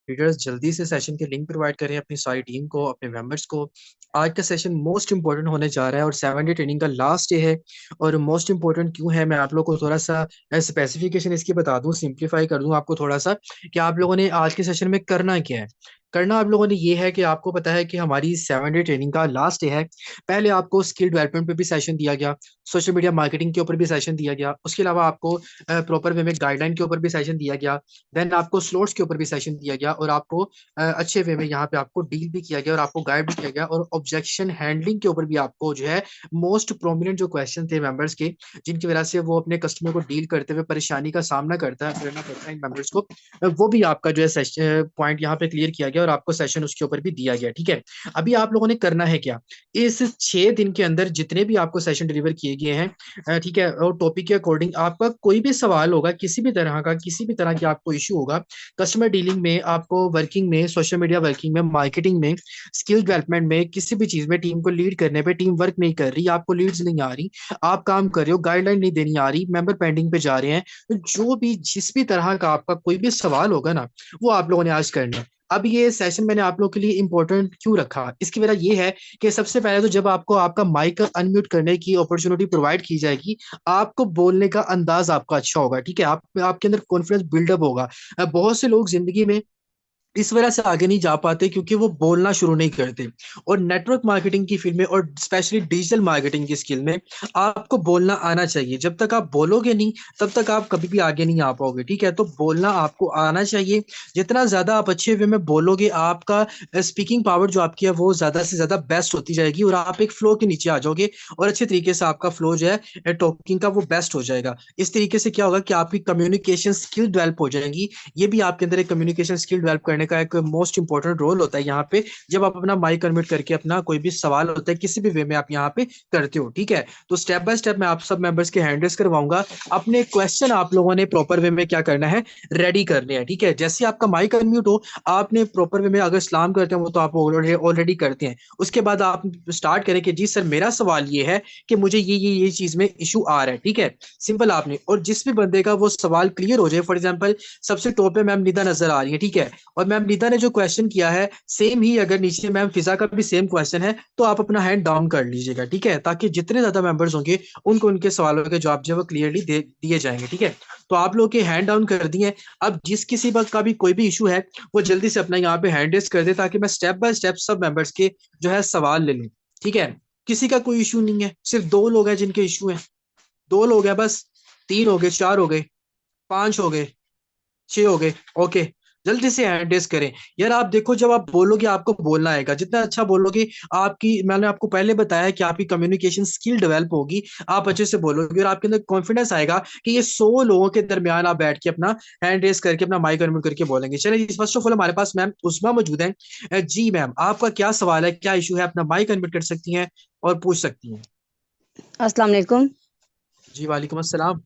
Leaders जल्दी से session के लिंक प्रोवाइड करें अपनी सारी टीम को, अपने मेंबर्स को। आज का सेशन मोस्ट इंपॉर्टेंट होने जा रहा है और 7 डे ट्रेनिंग का लास्ट डे है। और मोस्ट इंपॉर्टेंट क्यों है, मैं आप लोगों को थोड़ा सा स्पेसिफिकेशन इसकी बता दूं, सिंप्लीफाई कर दूं आपको थोड़ा सा कि आप लोगों ने आज के सेशन में करना क्या है। करना आप लोगों ने ये है कि आपको पता है कि हमारी 7 डे ट्रेनिंग का लास्ट डे है। पहले आपको स्किल डेवलपमेंट पे भी सेशन दिया गया, सोशल मीडिया मार्केटिंग के ऊपर भी सेशन दिया गया, उसके अलावा आपको प्रॉपर वे में गाइडलाइन के ऊपर भी सेशन दिया गया। देन आपको स्लोट्स के ऊपर भी सेशन दिया गया और आपको अच्छे वे में यहाँ पे आपको डील भी किया गया और आपको गाइड भी किया गया। और ऑब्जेक्शन हैंडलिंग के ऊपर भी आपको जो है मोस्ट प्रोमिनेंट जो क्वेश्चन थे मेंबर्स के, जिनकी वजह से वो अपने कस्टमर को डील करते हुए परेशानी का सामना करना पड़ता है इन मेंबर्स को, वो भी आपका जो है पॉइंट यहाँ पे क्लियर किया गया और आपको सेशन उसके ऊपर भी दिया गया। ठीक है, अभी आप लोगों ने करना है क्या, इस 6 दिन के अंदर जितने भी आपको सेशन डिलीवर किए गए हैं, ठीक है, और टॉपिक के अकॉर्डिंग आपका कोई भी सवाल होगा, किसी भी तरह का, किसी भी तरह की आपको इशू होगा कस्टमर डीलिंग में, आपको वर्किंग में, सोशल मीडिया वर्किंग में, मार्केटिंग में, स्किल डेवलपमेंट में, किसी भी चीज में टीम को लीड करने पे टीम वर्क नहीं कर रही, आपको लीड्स नहीं आ रही, आप काम कर रहे हो, गाइडलाइन नहीं देनी आ रही, मेंबर पेंडिंग पे जा रहे हैं, तो जो भी जिस भी तरह का आपका कोई भी सवाल होगा ना, वो आप लोगों ने आज करना है। अब ये सेशन मैंने आप लोगों के लिए इंपॉर्टेंट क्यों रखा, इसकी वजह ये है कि सबसे पहले तो जब आपको आपका माइक अनम्यूट करने की अपॉर्चुनिटी प्रोवाइड की जाएगी, आपको बोलने का अंदाज आपका अच्छा होगा। ठीक है, आप आपके अंदर कॉन्फिडेंस बिल्डअप होगा। बहुत से लोग जिंदगी में इस वजह से आगे नहीं जा पाते क्योंकि वो बोलना शुरू नहीं करते। और नेटवर्क मार्केटिंग की फील्ड में और स्पेशली डिजिटल मार्केटिंग की स्किल में आपको बोलना आना चाहिए। जब तक आप बोलोगे नहीं तब तक आप कभी भी आगे नहीं आ पाओगे। ठीक है, तो बोलना आपको आना चाहिए। जितना ज्यादा आप अच्छे वे में बोलोगे, आपका स्पीकिंग पावर जो आपकी है वो ज्यादा से ज्यादा बेस्ट होती जाएगी और आप एक फ्लो के नीचे आ जाओगे और अच्छे तरीके से आपका फ्लो जो है टॉकिंग का वो बेस्ट हो जाएगा। इस तरीके से क्या होगा कि आपकी कम्युनिकेशन स्किल डेवलप हो जाएगी। ये भी आपके अंदर एक कम्युनिकेशन स्किल डेवलप करने का एक मोस्ट इंपॉर्टेंट रोल होता है यहाँ पे, जब आप अपना माइक कन्वर्ट करके अपना कोई भी सवाल होता है किसी भी वे में आप यहाँ पे करते हो। ठीक है, तो स्टेप बाय स्टेप मैं आप सब मेंबर्स के हैंड रेस करवाऊंगा। अपने क्वेश्चन आप लोगों ने प्रॉपर वे में क्या करना है, रेडी करने हैं। ठीक है, जैसे आपका माइक अनम्यूट हो, आपने प्रॉपर वे में अगर सलाम करते हैं वो तो आप ऑलरेडी करते हैं, उसके बाद आप स्टार्ट करें कि जी सर मेरा सवाल ये है कि मुझे ये चीज में इशू आ रहा है। ठीक है, सिंपल आपने, और जिस भी बंदे का वो सवाल क्लियर हो जाए, फॉर एग्जाम्पल सबसे टॉप पे मैम निदा नजर आ रही है। ठीक है, और मैम निदा ने जो क्वेश्चन किया है सेम ही अगर नीचे मैम फिजा का भी सेम क्वेश्चन है तो आप अपना हैंड डाउन कर लीजिएगा। ठीक है, ताकि जितने ज्यादा मेंबर्स होंगे उनको उनके सवालों के जवाब जो है वो क्लियरली दे दिए जाएंगे। ठीक है, तो आप लोग के हैंड डाउन कर दिए। अब जिस किसी बात का भी कोई भी इशू है वो जल्दी से अपना यहाँ पे हैंड रेस कर दे ताकि मैं स्टेप बाय स्टेप सब मेंबर्स के जो है सवाल ले लूँ। ठीक है, किसी का कोई इशू नहीं है, सिर्फ 2 लोग हैं जिनके इशू है। 2 लोग हैं बस, 3 हो गए, 4 हो गए, 5 हो गए, 6 हो गए। ओके, जल्दी से हैंड रेस करें। यार आप देखो, जब आप बोलोगे आपको बोलना आएगा, जितना अच्छा बोलोगे आपकी, मैंने आपको पहले बताया कि आपकी कम्युनिकेशन स्किल डेवलप होगी, आप अच्छे से बोलोगे और आपके अंदर कॉन्फिडेंस आएगा कि ये 100 लोगों के दरमियान आप बैठ के अपना हैंड रेस करके अपना माइक अनम्यूट करके बोलेंगे। चलिए, फर्स्ट ऑफ ऑल हमारे पास मैम उस्मा मौजूद है। जी मैम, आपका क्या सवाल है, क्या इशू है, अपना माइक अनम्यूट कर सकती हैं और पूछ सकती हैं। अस्सलाम वालेकुम। जी वालेकुम अस्सलाम।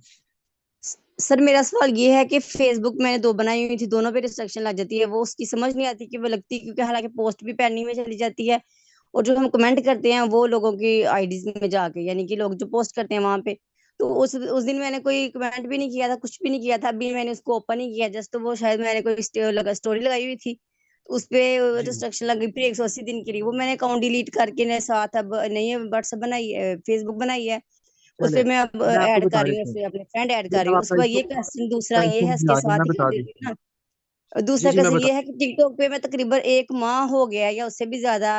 सर मेरा सवाल ये है कि फेसबुक मैंने दो बनाई हुई थी, दोनों पे रिस्ट्रिक्शन लग जाती है, वो उसकी समझ नहीं आती कि वो लगती है, क्योंकि हालांकि पोस्ट भी पेंडिंग में चली जाती है और जो हम कमेंट करते हैं वो लोगों की आईडीज में जाके, यानी कि लोग जो पोस्ट करते हैं वहां पे। तो उस दिन मैंने कोई कमेंट भी नहीं किया था, कुछ भी नहीं किया था, अभी मैंने उसको ओपन ही किया जस्ट, तो वो शायद मैंने कोई स्टोरी लगाई हुई थी तो उस पे जी रिस्ट्रिक्शन लग गई फिर 180 दिन के लिए। वो मैंने अकाउंट डिलीट करके ने साथ अब नहीं व्हाट्सएप बनाई है, फेसबुक बनाई है। उस चले, पे मैं अब मैं आपको ऐड कर बता रही हूँ, देता हूँ। फिर अपने फ्रेंड ऐड जी कर रही मैम, हूँ। उसके आपका बाद ये इशू, क्वेश्चन दूसरा आपका ये इशू है मुझे इसके आ गया, साथ मैं ही बता दे देता रही हूँ। हूँ ना। और दूसरा जी मैं क्वेश्चन बता, ये है कि टिकटॉक पे मैं तकरीबन 1 माह हो गया या उससे भी ज्यादा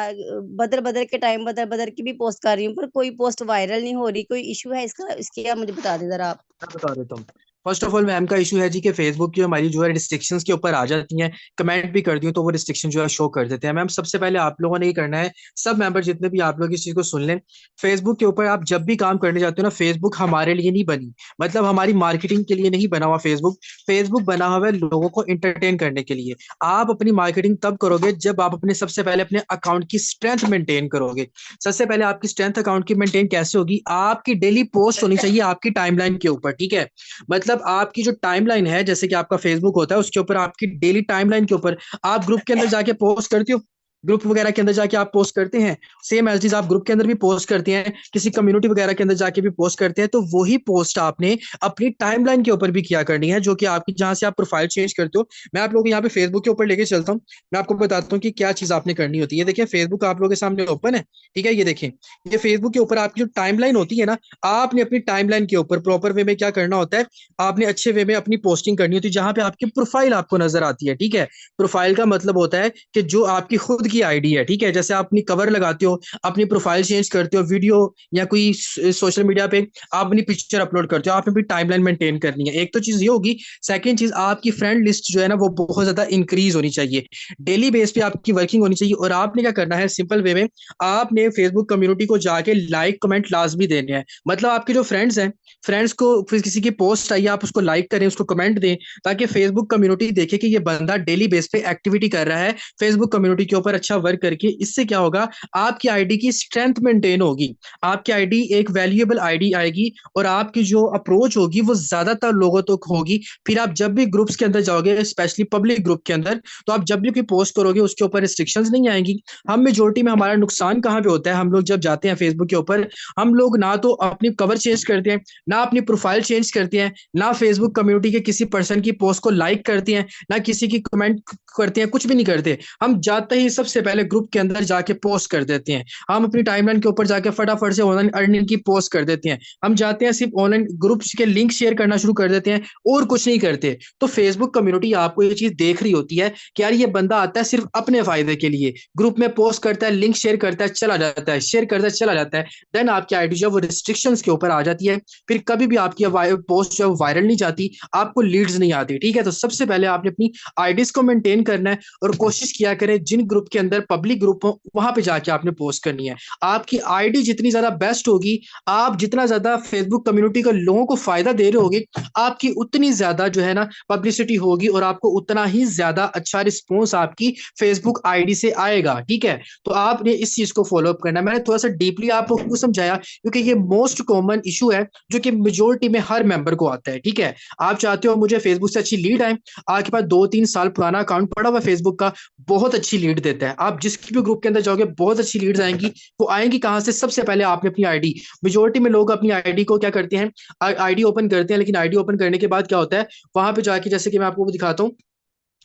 बदल बदल के टाइम बदल बदल के भी पोस्ट कर रही हूँ, पर कोई पोस्ट वायरल नहीं हो रही। कोई इशू है इसका, इसकी आप मुझे बता दें जरा आप। मैं बता देता हूँ। फर्स्ट ऑफ ऑल मैम का इशू है जी कि फेसबुक की हमारी जो है रिस्ट्रिक्शंस के ऊपर आ जाती हैं, कमेंट भी कर दी तो वो रिस्ट्रिक्शन जो है शो कर देते हैं। मैम सबसे पहले आप लोगों ने ये करना है, सब मेंबर जितने भी आप लोग इस चीज को सुन लें, फेसबुक के ऊपर आप जब भी काम करने जाते हो ना, फेसबुक हमारे लिए नहीं बनी, मतलब हमारी मार्केटिंग के लिए नहीं बना हुआ फेसबुक। फेसबुक बना हुआ है लोगों को इंटरटेन करने के लिए। आप अपनी मार्केटिंग तब करोगे जब आप अपने सबसे पहले अपने अकाउंट की स्ट्रेंथ मेंटेन करोगे। सबसे पहले आपकी स्ट्रेंथ अकाउंट की मेंटेन कैसे होगी, आपकी डेली पोस्ट होनी चाहिए आपकी टाइमलाइन के ऊपर। ठीक है, मतलब आपकी जो टाइमलाइन है, जैसे कि आपका फेसबुक होता है उसके ऊपर आपकी डेली टाइमलाइन के ऊपर आप ग्रुप के अंदर जाके पोस्ट करते हो। ग्रुप वगैरह के अंदर जाके आप पोस्ट करते हैं, सेम एज इज आप ग्रुप के अंदर भी पोस्ट करते हैं, किसी कम्युनिटी वगैरह के अंदर जाके भी पोस्ट करते हैं, तो वही पोस्ट आपने अपनी टाइमलाइन के ऊपर भी किया करनी है, जो कि आपकी जहां से आप प्रोफाइल चेंज करते हो। मैं आप लोगों को यहाँ पे फेसबुक के ऊपर लेके चलता हूँ, मैं आपको बताता हूँ कि क्या चीज आपने करनी होती है। देखिए फेसबुक आप लोगों के सामने ओपन है, ठीक है, ये देखें, ये फेसबुक के ऊपर आपकी जो टाइमलाइन होती है ना, आपने अपनी टाइमलाइन के ऊपर प्रॉपर वे में क्या करना होता है, आपने अच्छे वे में अपनी पोस्टिंग करनी होती है, जहां पे आपकी प्रोफाइल आपको नजर आती है, ठीक है। प्रोफाइल का मतलब होता है कि जो आपकी खुद की आईडी है, ठीक है, जैसे आप अपनी कवर लगाते हो, अपनी प्रोफाइल चेंज करते हो, वीडियो या कोई सोशल मीडिया पे आप अपनी पिक्चर अपलोड करते हो, आपने अपनी टाइमलाइन मेंटेन करनी है। एक तो चीज ये होगी। सेकंड चीज, आपकी फ्रेंड लिस्ट जो है ना वो बहुत ज्यादा इंक्रीज होनी चाहिए, डेली बेस पे आपकी वर्किंग होनी चाहिए। और आपने क्या करना है, सिंपल वे में आपने फेसबुक कम्युनिटी को जाके लाइक कमेंट लाजमी देने हैं। मतलब आपके जो फ्रेंड्स हैं, फ्रेंड्स को फिर किसी की पोस्ट आई आप उसको लाइक करें, उसको कमेंट दें, ताकि फेसबुक कम्युनिटी देखे कि ये बंदा डेली बेस पे एक्टिविटी कर रहा है फेसबुक कम्युनिटी के ऊपर अच्छा वर्क करके। इससे क्या होगा, आपकी आईडी की स्ट्रेंथ मेंटेन होगी, आपकी आईडी एक वैल्यूएबल आईडी आएगी, और आपकी जो अप्रोच होगी वो ज्यादातर लोगों तक होगी। फिर आप जब भी ग्रुप्स के अंदर जाओगे, स्पेशली पब्लिक ग्रुप के अंदर, तो आप जब भी कोई पोस्ट करोगे उसके ऊपर रिस्ट्रिक्शंस नहीं आएंगी। हम मेजोरिटी में हमारा नुकसान कहाँ पे होता है, हम लोग जब जाते हैं फेसबुक के ऊपर, हम लोग ना तो अपनी कवर चेंज करते हैं, ना अपनी प्रोफाइल चेंज करते हैं, ना फेसबुक कम्युनिटी के किसी पर्सन की पोस्ट को लाइक करते हैं, ना किसी की कमेंट करते हैं, कुछ भी नहीं करते। हम जाते ही सबसे पहले ग्रुप के अंदर जाके पोस्ट कर देते हैं, हम अपनी टाइमलाइन के ऊपर जाके फटाफट से ऑनलाइन अर्निंग की पोस्ट कर देते हैं, हम जाते हैं सिर्फ ऑनलाइन ग्रुप्स के लिंक शेयर करना शुरू कर देते हैं, और कुछ नहीं करते। तो फेसबुक कम्युनिटी आपको ये चीज देख रही होती है कि यार ये बंदा आता है सिर्फ अपने फायदे के लिए, ग्रुप में पोस्ट करता है, लिंक शेयर करता है, चला जाता है, शेयर करता है, चला जाता है। देन आपकी आईडी जो है वो रिस्ट्रिक्शंस के ऊपर आ जाती है, फिर कभी भी आपकी पोस्ट जो है वायरल नहीं जाती, आपको लीड्स नहीं आती, ठीक है। तो सबसे पहले आपने अपनी आईडीज को मेंटेन करना है, और कोशिश किया करें जिन ग्रुप के अंदर पब्लिक ग्रुप हो वहां पे जाके आपने पोस्ट करनी है। आपकी आईडी जितनी ज्यादा बेस्ट होगी, आप जितना ज्यादा फेसबुक कम्युनिटी के लोगों को फायदा दे रहे होगे, आपकी उतनी ज्यादा जो है ना पब्लिसिटी होगी, और आपको उतना ही ज्यादा अच्छा रिस्पॉन्स आपकी फेसबुक आईडी से आएगा, ठीक है। तो आपने इस चीज को फॉलो अप करना है। मैंने थोड़ा सा डीपली आपको समझाया, क्योंकि ये मोस्ट कॉमन इशू है जो कि मेजोरिटी में हर मेंबर को आता है, ठीक है। आप चाहते हो मुझे फेसबुक से अच्छी लीड आए, आपके पास 2-3 साल पुराना अकाउंट पड़ा हुआ फेसबुक का, बहुत अच्छी लीड देता है, आप जिसकी भी ग्रुप के अंदर जाओगे बहुत अच्छी लीड्स आएंगी। वो आएंगी कहां से, सबसे पहले आपने अपनी आईडी, मेजोरिटी में लोग अपनी आईडी को क्या करते हैं, आईडी ओपन करते हैं, लेकिन आईडी ओपन करने के बाद क्या होता है, वहां पे जाके, जैसे कि मैं आपको दिखाता हूँ,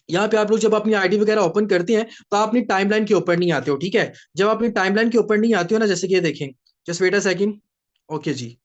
यहाँ पे आप लोग जब अपनी आईडी वगैरह ओपन करते हैं तो आप अपनी टाइमलाइन के ऊपर नहीं आते हो, ठीक है। जब आप अपनी टाइमलाइन के ऊपर नहीं आते हो ना, जैसे कि ये देखें, just wait a second, okay जी,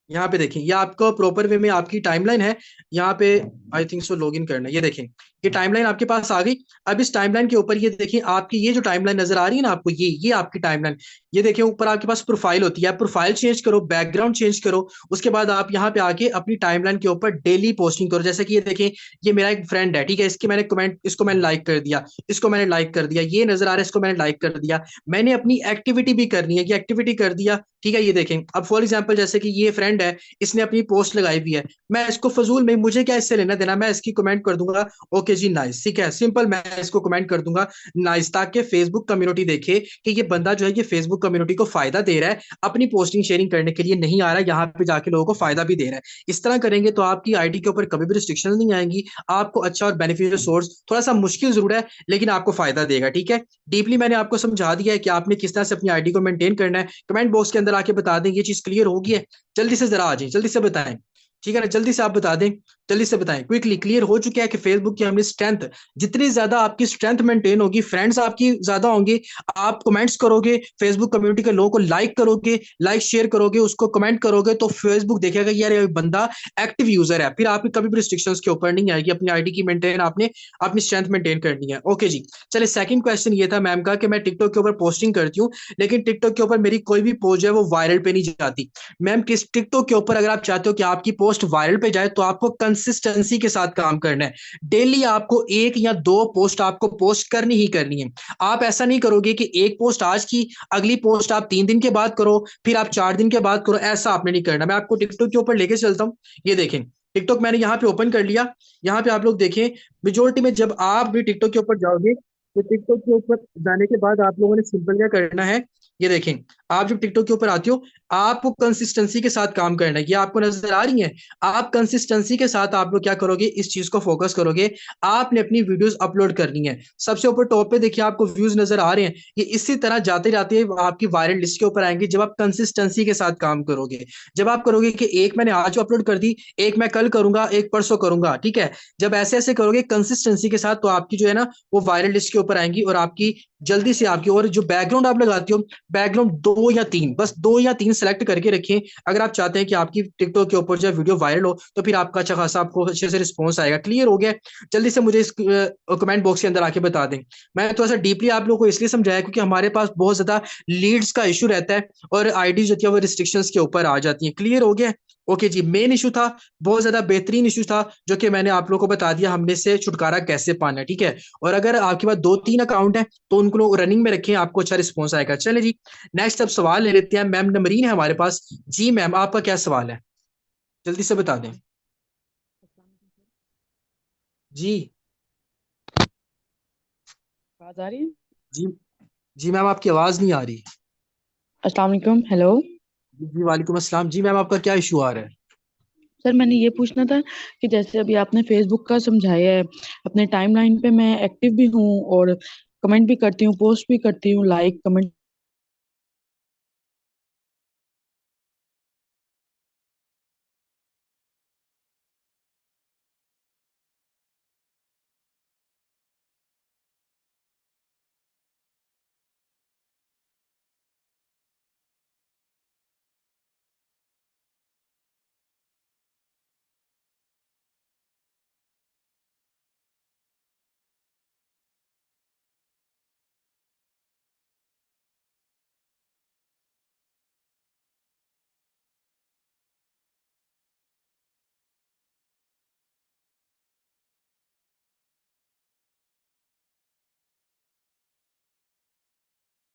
यहाँ पे देखें, ये आपको प्रॉपर वे में आपकी टाइमलाइन है, यहाँ पे I think so log in करना है। ये देखें, ये टाइमलाइन आपके पास आ गई। अब इस टाइमलाइन के ऊपर ये देखें, आपकी ये जो टाइमलाइन नजर आ रही है ना आपको, ये आपकी टाइमलाइन, ये देखें ऊपर आपके पास प्रोफाइल होती है, आप प्रोफाइल चेंज करो, बैकग्राउंड चेंज करो, उसके बाद आप यहाँ पे आके अपनी टाइमलाइन के ऊपर डेली पोस्टिंग करो। जैसे कि ये देखें, ये मेरा एक फ्रेंड है, ठीक है, इसकी मैंने कमेंट, इसको मैंने लाइक कर दिया, इसको मैंने लाइक कर दिया, ये नजर आ रहा है, इसको मैंने लाइक कर दिया। मैंने अपनी एक्टिविटी भी करनी है, ये एक्टिविटी कर दिया, ठीक है। ये देखें, अब फॉर एग्जाम्पल जैसे कि ये फ्रेंड है, इसने अपनी पोस्ट लगाई हुई है, मैं इसको फजूल में, मुझे क्या इससे लेना देना, मैं इसकी कमेंट कर दूंगा ओके जी नाइस, ठीक है, सिंपल, मैं इसको कमेंट कर दूंगा नाइस, ताकि फेसबुक कम्युनिटी देखे कि ये बंदा जो है ये फेसबुक कम्युनिटी को फायदा दे रहा है, अपनी पोस्टिंग शेयरिंग करने के लिए नहीं आ रहा है, यहाँ पे जाके लोगों को फायदा भी दे रहा है। इस तरह करेंगे तो आपकी आईडी के ऊपर कभी भी रिस्ट्रिक्शन नहीं आएंगी, आपको अच्छा और बेनिफिशियल सोर्स, थोड़ा सा मुश्किल जरूर है लेकिन आपको फायदा देगा, ठीक है। डीपली मैंने आपको समझा दिया है कि आपने किस तरह से अपनी आईडी को मेंटेन करना है। कमेंट बॉक्स के अंदर आके बता दें ये चीज क्लियर होगी है, जल्दी से जरा आ जाए, जल्दी से बताएं, ठीक है ना, जल्दी से आप बता दें, जल्दी से बताएं, क्विकली क्लियर हो चुका है कि फेसबुक की हमने स्ट्रेंथ, जितनी ज्यादा आपकी स्ट्रेंथ मेंटेन होगी, फ्रेंड्स आपकी ज्यादा होंगे, आप कमेंट्स करोगे, फेसबुक कम्युनिटी के लोगों को लाइक करोगे, लाइक शेयर करोगे, उसको कमेंट करोगे, तो फेसबुक देखेगा यार ये बंदा एक्टिव यूजर है, फिर आपकी कभी भी रिस्ट्रिक्शंस के ऊपर नहीं आएगी। अपनी आईडी की मेंटेन आपने अपनी स्ट्रेंथ मेंटेन करनी है, ओके जी। चलिए सेकंड क्वेश्चन ये था मैम का कि मैं टिकटॉक के ऊपर पोस्टिंग करती हूँ, लेकिन टिकटॉक के ऊपर मेरी कोई भी पोस्ट है वो वायरल पे नहीं जाती। मैम किस टिकटॉक के ऊपर अगर आप चाहते हो कि आपकी पोस्ट वायरल पे जाए तो आपको कंसिस्टेंसी के साथ काम करना है, डेली आपको 1 या 2 पोस्ट आपको पोस्ट करनी ही करनी है। आप ऐसा नहीं करोगे कि एक पोस्ट आज की, अगली पोस्ट आप 3 दिन के बाद करो, फिर आप 4 दिन के बाद करो, ऐसा आपने नहीं करना। मैं आपको टिकटॉक के ऊपर लेके चलता हूँ, ये देखें, टिकटॉक मैंने यहाँ पे ओपन कर लिया, यहाँ पे आप लोग देखें, मेजोरिटी में जब आप भी टिकटॉक के ऊपर जाओगे तो टिकटॉक के ऊपर जाने के बाद आप लोगों ने सिंपल क्या करना है, ये देखें, आप जब टिकटॉक के ऊपर आते हो, आपको कंसिस्टेंसी के साथ काम करना है, ये आपको नजर आ रही है। आप कंसिस्टेंसी के साथ आप लोग क्या करोगे, इस चीज को फोकस करोगे। आपने अपनी वीडियोस अपलोड करनी है। सबसे ऊपर टॉप पे देखिए आपको व्यूज नजर आ रहे हैं, ये इसी तरह जाते जाते आपकी वायरल लिस्ट के ऊपर आएंगे जब आप कंसिस्टेंसी के साथ काम करोगे। जब आप करोगे कि एक मैंने आज अपलोड कर दी, एक मैं कल करूंगा, एक परसों करूंगा, ठीक है। जब ऐसे ऐसे करोगे कंसिस्टेंसी के साथ, तो आपकी जो है ना वो वायरल लिस्ट के ऊपर आएंगी, और आपकी जल्दी से आपकी, और जो बैकग्राउंड आप लगाती हो, बैकग्राउंड 2 या 3, बस 2 या 3 सेलेक्ट करके रखें। अगर आप चाहते हैं कि आपकी टिकटॉक के ऊपर जब वीडियो वायरल हो, तो फिर आपका अच्छा खासा आपको अच्छे से रिस्पॉन्स आएगा। क्लियर हो गया? जल्दी से मुझे इस कमेंट बॉक्स के अंदर आके बता दें। मैं थोड़ा सा डीपली आप लोगों को इसलिए समझाया क्योंकि हमारे पास बहुत ज्यादा लीड्स का इशू रहता है, और आईडी जो है वो रिस्ट्रिक्शंस के ऊपर आ जाती है। क्लियर हो गया? ओके जी, मेन इशू था, बहुत ज्यादा बेहतरीन इशू था, जो कि मैंने आप लोगों को बता दिया हमने से छुटकारा कैसे पाना है, ठीक है। और अगर आपके पास 2-3 अकाउंट है, तो उनको लोग रनिंग में रखें, आपको अच्छा रिस्पॉन्स आएगा। चले जी, नेक्स्ट अब सवाल ले लेते हैं। मैम नमरीन है हमारे पास। जी मैम, आपका क्या सवाल है, जल्दी से बता दें। जी। आवाज आ रही है? जी। जी मैम, आपकी आवाज नहीं आ रही। अस्सलाम वालेकुम। हेलो जी वालेकुम अस्सलाम। जी मैम, आपका क्या इशू आ रहा है? सर, मैंने ये पूछना था कि जैसे अभी आपने फेसबुक का समझाया है, अपने टाइमलाइन पे मैं एक्टिव भी हूँ और कमेंट भी करती हूँ, पोस्ट भी करती हूँ, लाइक कमेंट।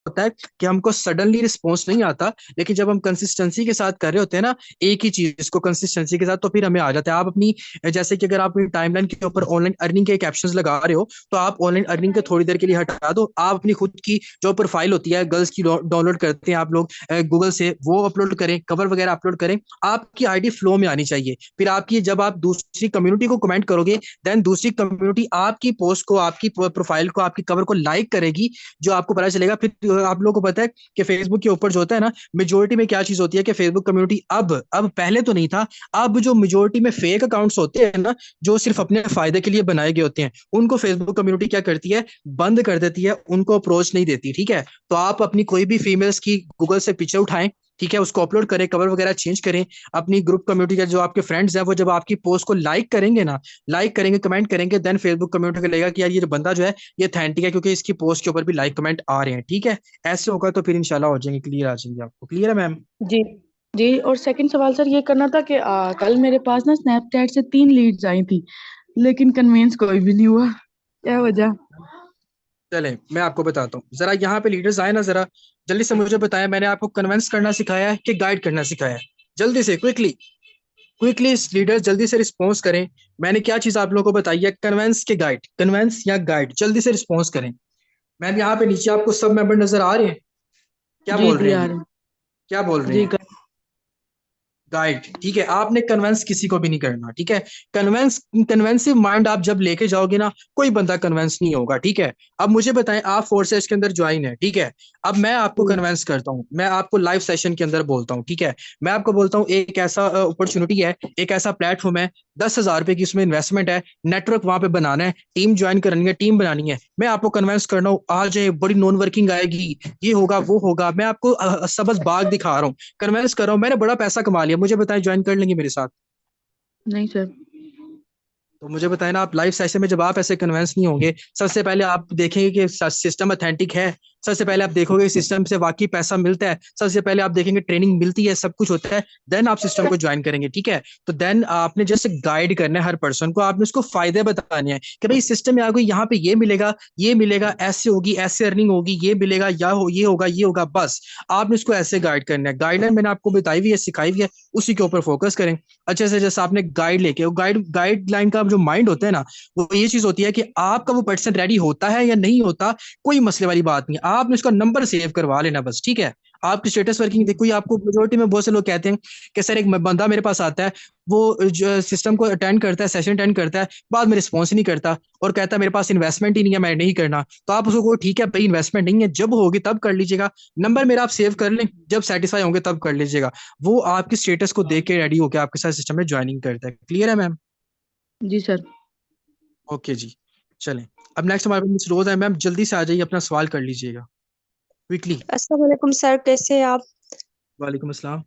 होता है कि हमको सडनली रिस्पॉन्स नहीं आता, लेकिन जब हम कंसिस्टेंसी के साथ कर रहे होते हैं ना एक ही चीज को कंसिस्टेंसी के साथ, तो फिर हमें आ जाता है। आप अपनी, जैसे कि अगर आप अपनी टाइमलाइन के ऊपर ऑनलाइन अर्निंग के कैप्शंस लगा रहे हो, तो आप ऑनलाइन अर्निंग को थोड़ी देर के लिए हटा दो। आप अपनी खुद की जो प्रोफाइल होती है, गर्ल्स की डाउनलोड करते हैं आप लोग गूगल से, वो अपलोड करें, कवर वगैरह अपलोड करें। आपकी आईडी फ्लो में आनी चाहिए। फिर आपकी, जब आप दूसरी कम्युनिटी को कमेंट करोगे, देन दूसरी कम्युनिटी आपकी पोस्ट को, आपकी प्रोफाइल को, आपकी कवर को लाइक करेगी, जो आपको पता चलेगा। फिर आप लोगों को पता है कि फेसबुक के ऊपर जो होता है ना, मेजोरिटी में क्या चीज होती है कि फेसबुक कम्युनिटी अब पहले तो नहीं था, अब जो मेजोरिटी में फेक अकाउंट्स होते हैं ना, जो सिर्फ अपने फायदे के लिए बनाए गए होते हैं, उनको फेसबुक कम्युनिटी क्या करती है, बंद कर देती है, उनको अप्रोच नहीं देती, ठीक है। तो आप अपनी कोई भी फीमेल्स की गूगल से पिक्चर उठाएं, ठीक है, उसको अपलोड करें, कवर वगैरह चेंज करें। अपनी ग्रुप कम्युनिटी के जो आपके फ्रेंड्स हैं, वो जब आपकी पोस्ट को लाइक करेंगे ना, लाइक करेंगे, कमेंट करेंगे, देन फेसबुक कम्युनिटी को लगेगा कि यार ये जो बंदा जो है ये ऑथेंटिक है, क्योंकि इसकी पोस्ट के ऊपर भी लाइक कमेंट आ रहे हैं, ठीक है। ऐसे होगा तो फिर इंशाल्लाह हो जाएंगे, क्लियर आ जाएंगे आपको। क्लियर है मैम? जी जी। और सेकंड सवाल सर ये करना था कि कल मेरे पास ना स्नैपचैट से 3 लीड्स आई थी, लेकिन कन्वेंस कोई भी नहीं हुआ, क्या वजह? चले मैं आपको बताता हूँ, जरा यहाँ पे लीडर्स आए ना, जरा जल्दी से मुझे बताएं, मैंने आपको कन्विंस करना सिखाया है कि गाइड करना सिखाया है? जल्दी से, क्विकली क्विकली लीडर्स जल्दी से रिस्पॉन्स करें। मैंने क्या चीज आप लोगों को बताई है, कन्वेंस के गाइड, कन्वेंस या गाइड? जल्दी से रिस्पॉन्स करें। मैम यहाँ पे नीचे आपको सब मेंबर नजर आ रहे हैं? क्या जी बोल जी रहे हैं आ ये? रहे हैं। क्या बोल रहे जी हैं? गाइड, ठीक है। आपने कन्वेंस किसी को भी नहीं करना, ठीक है। कन्वेंस, कन्वेंसिव माइंड आप जब लेके जाओगे ना, कोई बंदा कन्वेंस नहीं होगा, ठीक है। अब मुझे बताएं, आप फोर्सेस के अंदर ज्वाइन है, ठीक है। अब मैं आपको जी कन्वेंस करता हूँ, मैं आपको लाइव सेशन के अंदर बोलता हूँ, ठीक है। मैं आपको बोलता हूँ एक ऐसा अपॉर्चुनिटी है, एक ऐसा प्लेटफॉर्म है, 10,000 रुपए की उसमें इन्वेस्टमेंट है, नेटवर्क वहां पे बनाना है, टीम ज्वाइन करनी है, टीम बनानी है। मैं आपको कन्वेंस करना हूँ, आ जाए, बड़ी नॉन वर्किंग आएगी, ये होगा वो होगा, मैं आपको सबस बाग दिखा रहा हूँ, कन्वेंस कर रहा हूँ, मैंने बड़ा पैसा कमा लिया, मुझे बताएं ज्वाइन कर लेंगे मेरे साथ? नहीं सर। तो मुझे बताएं ना, आप लाइव सेशन में जब आप ऐसे कन्विंस नहीं होंगे, सबसे पहले आप देखेंगे कि सिस्टम अथेंटिक है, सबसे पहले आप देखोगे सिस्टम से वाकई पैसा मिलता है, सबसे पहले आप देखेंगे ट्रेनिंग मिलती है, सब कुछ होता है, देन आप सिस्टम को ज्वाइन करेंगे, ठीक है। तो देन आपने जैसे गाइड करना है हर पर्सन को, आपने उसको फायदे बताने हैं कि भाई सिस्टम में आ गई, यहाँ पे ये मिलेगा, ये मिलेगा, ऐसे होगी, ऐसे अर्निंग होगी, ये मिलेगा, या हो ये होगा, ये होगा, बस आपने उसको ऐसे गाइड करना है। गाइडलाइन मैंने आपको बताई हुई है, सिखाई हुई है, उसी के ऊपर फोकस करें अच्छे से। जैसे आपने गाइड लेके, वो गाइडलाइन का जो माइंड होता है ना, वो ये चीज होती है कि आपका वो पर्सन रेडी होता है या नहीं होता, कोई मसले वाली बात नहीं। आपने उसका नंबर सेव करवा लेना बस, ठीक है। आपकी स्टेटस वर्किंग देखो, ये आपको मेजोरिटी में बहुत से लोग कहते हैं कि सर एक बंदा मेरे पास आता है, वो जो सिस्टम को अटेंड करता है, सेशन अटेंड करता है, बाद में रिस्पॉन्स नहीं करता और कहता है मेरे पास इन्वेस्टमेंट ही नहीं है, मैं नहीं करना। तो आप उसको ठीक है भाई, इन्वेस्टमेंट नहीं है, जब होगी तब कर लीजिएगा, नंबर मेरा आप सेव कर लें, जब सेटिस्फाई होंगे तब कर लीजिएगा। वो आपकी स्टेटस को देख के रेडी होकर आपके साथ सिस्टम में ज्वाइनिंग करता है। क्लियर है मैम? जी सर। ओके जी, चलें। अब नेक्स्ट हमारे पास मिस रोज है। मैम जल्दी से आ जाइए, अपना सवाल कर लीजिएगा क्विकली। अस्सलाम वालेकुम सर, कैसे हैं आप? वालेकुम अस्सलाम।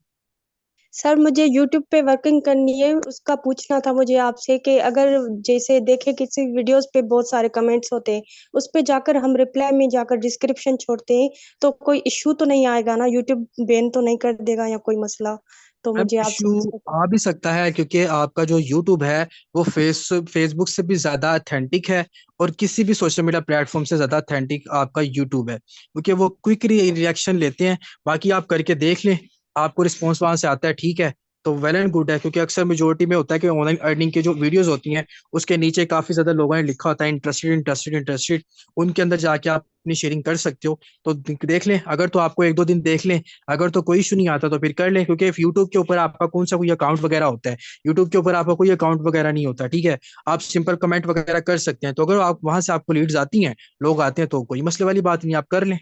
सर मुझे यूट्यूब पे वर्किंग करनी है, उसका पूछना था मुझे आपसे कि अगर जैसे देखे किसी वीडियोस पे बहुत सारे कमेंट्स होते हैं, उस पे जाकर हम रिप्लाई में जाकर डिस्क्रिप्शन छोड़ते हैं, तो कोई इश्यू तो नहीं आएगा ना? यूट्यूब बैन तो नहीं कर देगा या कोई मसला? तो मैम मुझे इशू आपसे आ भी सकता है, क्योंकि आपका जो यूट्यूब है वो फेसबुक से भी ज्यादा अथेंटिक है, और किसी भी सोशल मीडिया प्लेटफॉर्म से ज्यादा अथेंटिक आपका यूट्यूब है, क्योंकि वो क्विक रिएक्शन लेते हैं। बाकी आप करके देख लें, आपको रिस्पॉन्स वहां से आता है, ठीक है, तो वेल एंड गुड है। क्योंकि अक्सर मेजोरिटी में होता है कि ऑनलाइन अर्निंग के जो वीडियोस होती हैं उसके नीचे काफी ज्यादा लोगों ने लिखा होता है इंटरेस्टेड इंटरेस्टेड इंटरेस्टेड, उनके अंदर जाके आप अपनी शेयरिंग कर सकते हो। तो देख लें, अगर तो आपको एक दो दिन देख लें, अगर तो कोई इशू नहीं आता तो फिर कर लें, क्योंकि यूट्यूब के ऊपर आपका कौन सा कोई अकाउंट वगैरह होता है, यूट्यूब के ऊपर आपका कोई अकाउंट वगैरह नहीं होता, ठीक है। आप सिंपल कमेंट वगैरह कर सकते हैं, तो अगर आप वहां से आपको लीड्स आती हैं, लोग आते हैं, तो कोई मसले वाली बात नहीं, आप कर लें।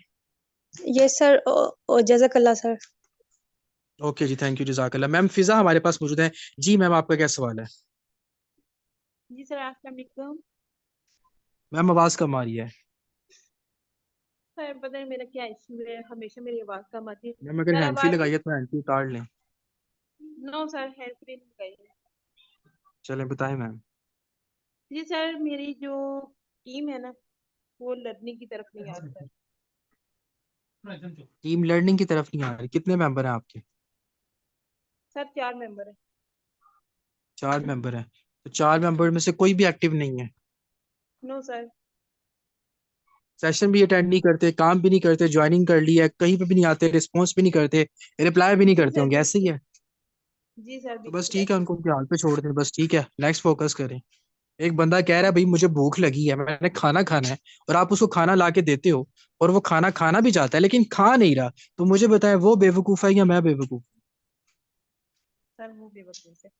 ये सर जज़ाकल्ला सर। ओके जी, थैंक यू, जज़ाकल्लाह। मैम फिजा हमारे पास मौजूद है। जी मैम, आपका क्या सवाल है? जी सर, अस्सलाम वालेकुम। मैम आवाज कम आ रही है। सर पता नहीं मेरा क्या इशू है, हमेशा मेरी आवाज कम आती है। मैम अगर सर हैंड फ्री आवाज लगाइए तो हैंड फ्री उतार लें। नो सर, हेल्प फ्री नहीं लगाई है। चलें, बताएं मैम। जी सर, मेरी जो टीम है ना, वो लर्निंग की तरफ नहीं आ रही सर। टीम लर्निंग की तरफ नहीं आ रही, कितने मेंबर हैं आपके? सर 4 मेंबर है। 4 मेंबर हैं, तो 4 मेंबर में से कोई भी एक्टिव नहीं है? No sir. सेशन भी अटेंड नहीं करते, काम भी नहीं करते, ज्वाइनिंग कर ली है, कहीं पे भी नहीं आते, रिस्पॉन्स भी नहीं करते, रिप्लाई भी नहीं जी करते सर होंगे, ऐसे ही बिल्कुल। है? जी सर तो बस बिल्कुल ठीक है, ऐसे ही उनको है। उनके हाल पे छोड़ दें, बस ठीक है, नेक्स्ट फोकस करें। एक बंदा कह रहा है भाई मुझे भूख लगी है, मैंने खाना खाना है, और आप उसको खाना ला के देते हो, और वो खाना खाना भी चाहता है लेकिन खा नहीं रहा, तो मुझे बताएं वो बेवकूफ़ है या मैं बेवकूफ़? सर वो बेवकूफ है।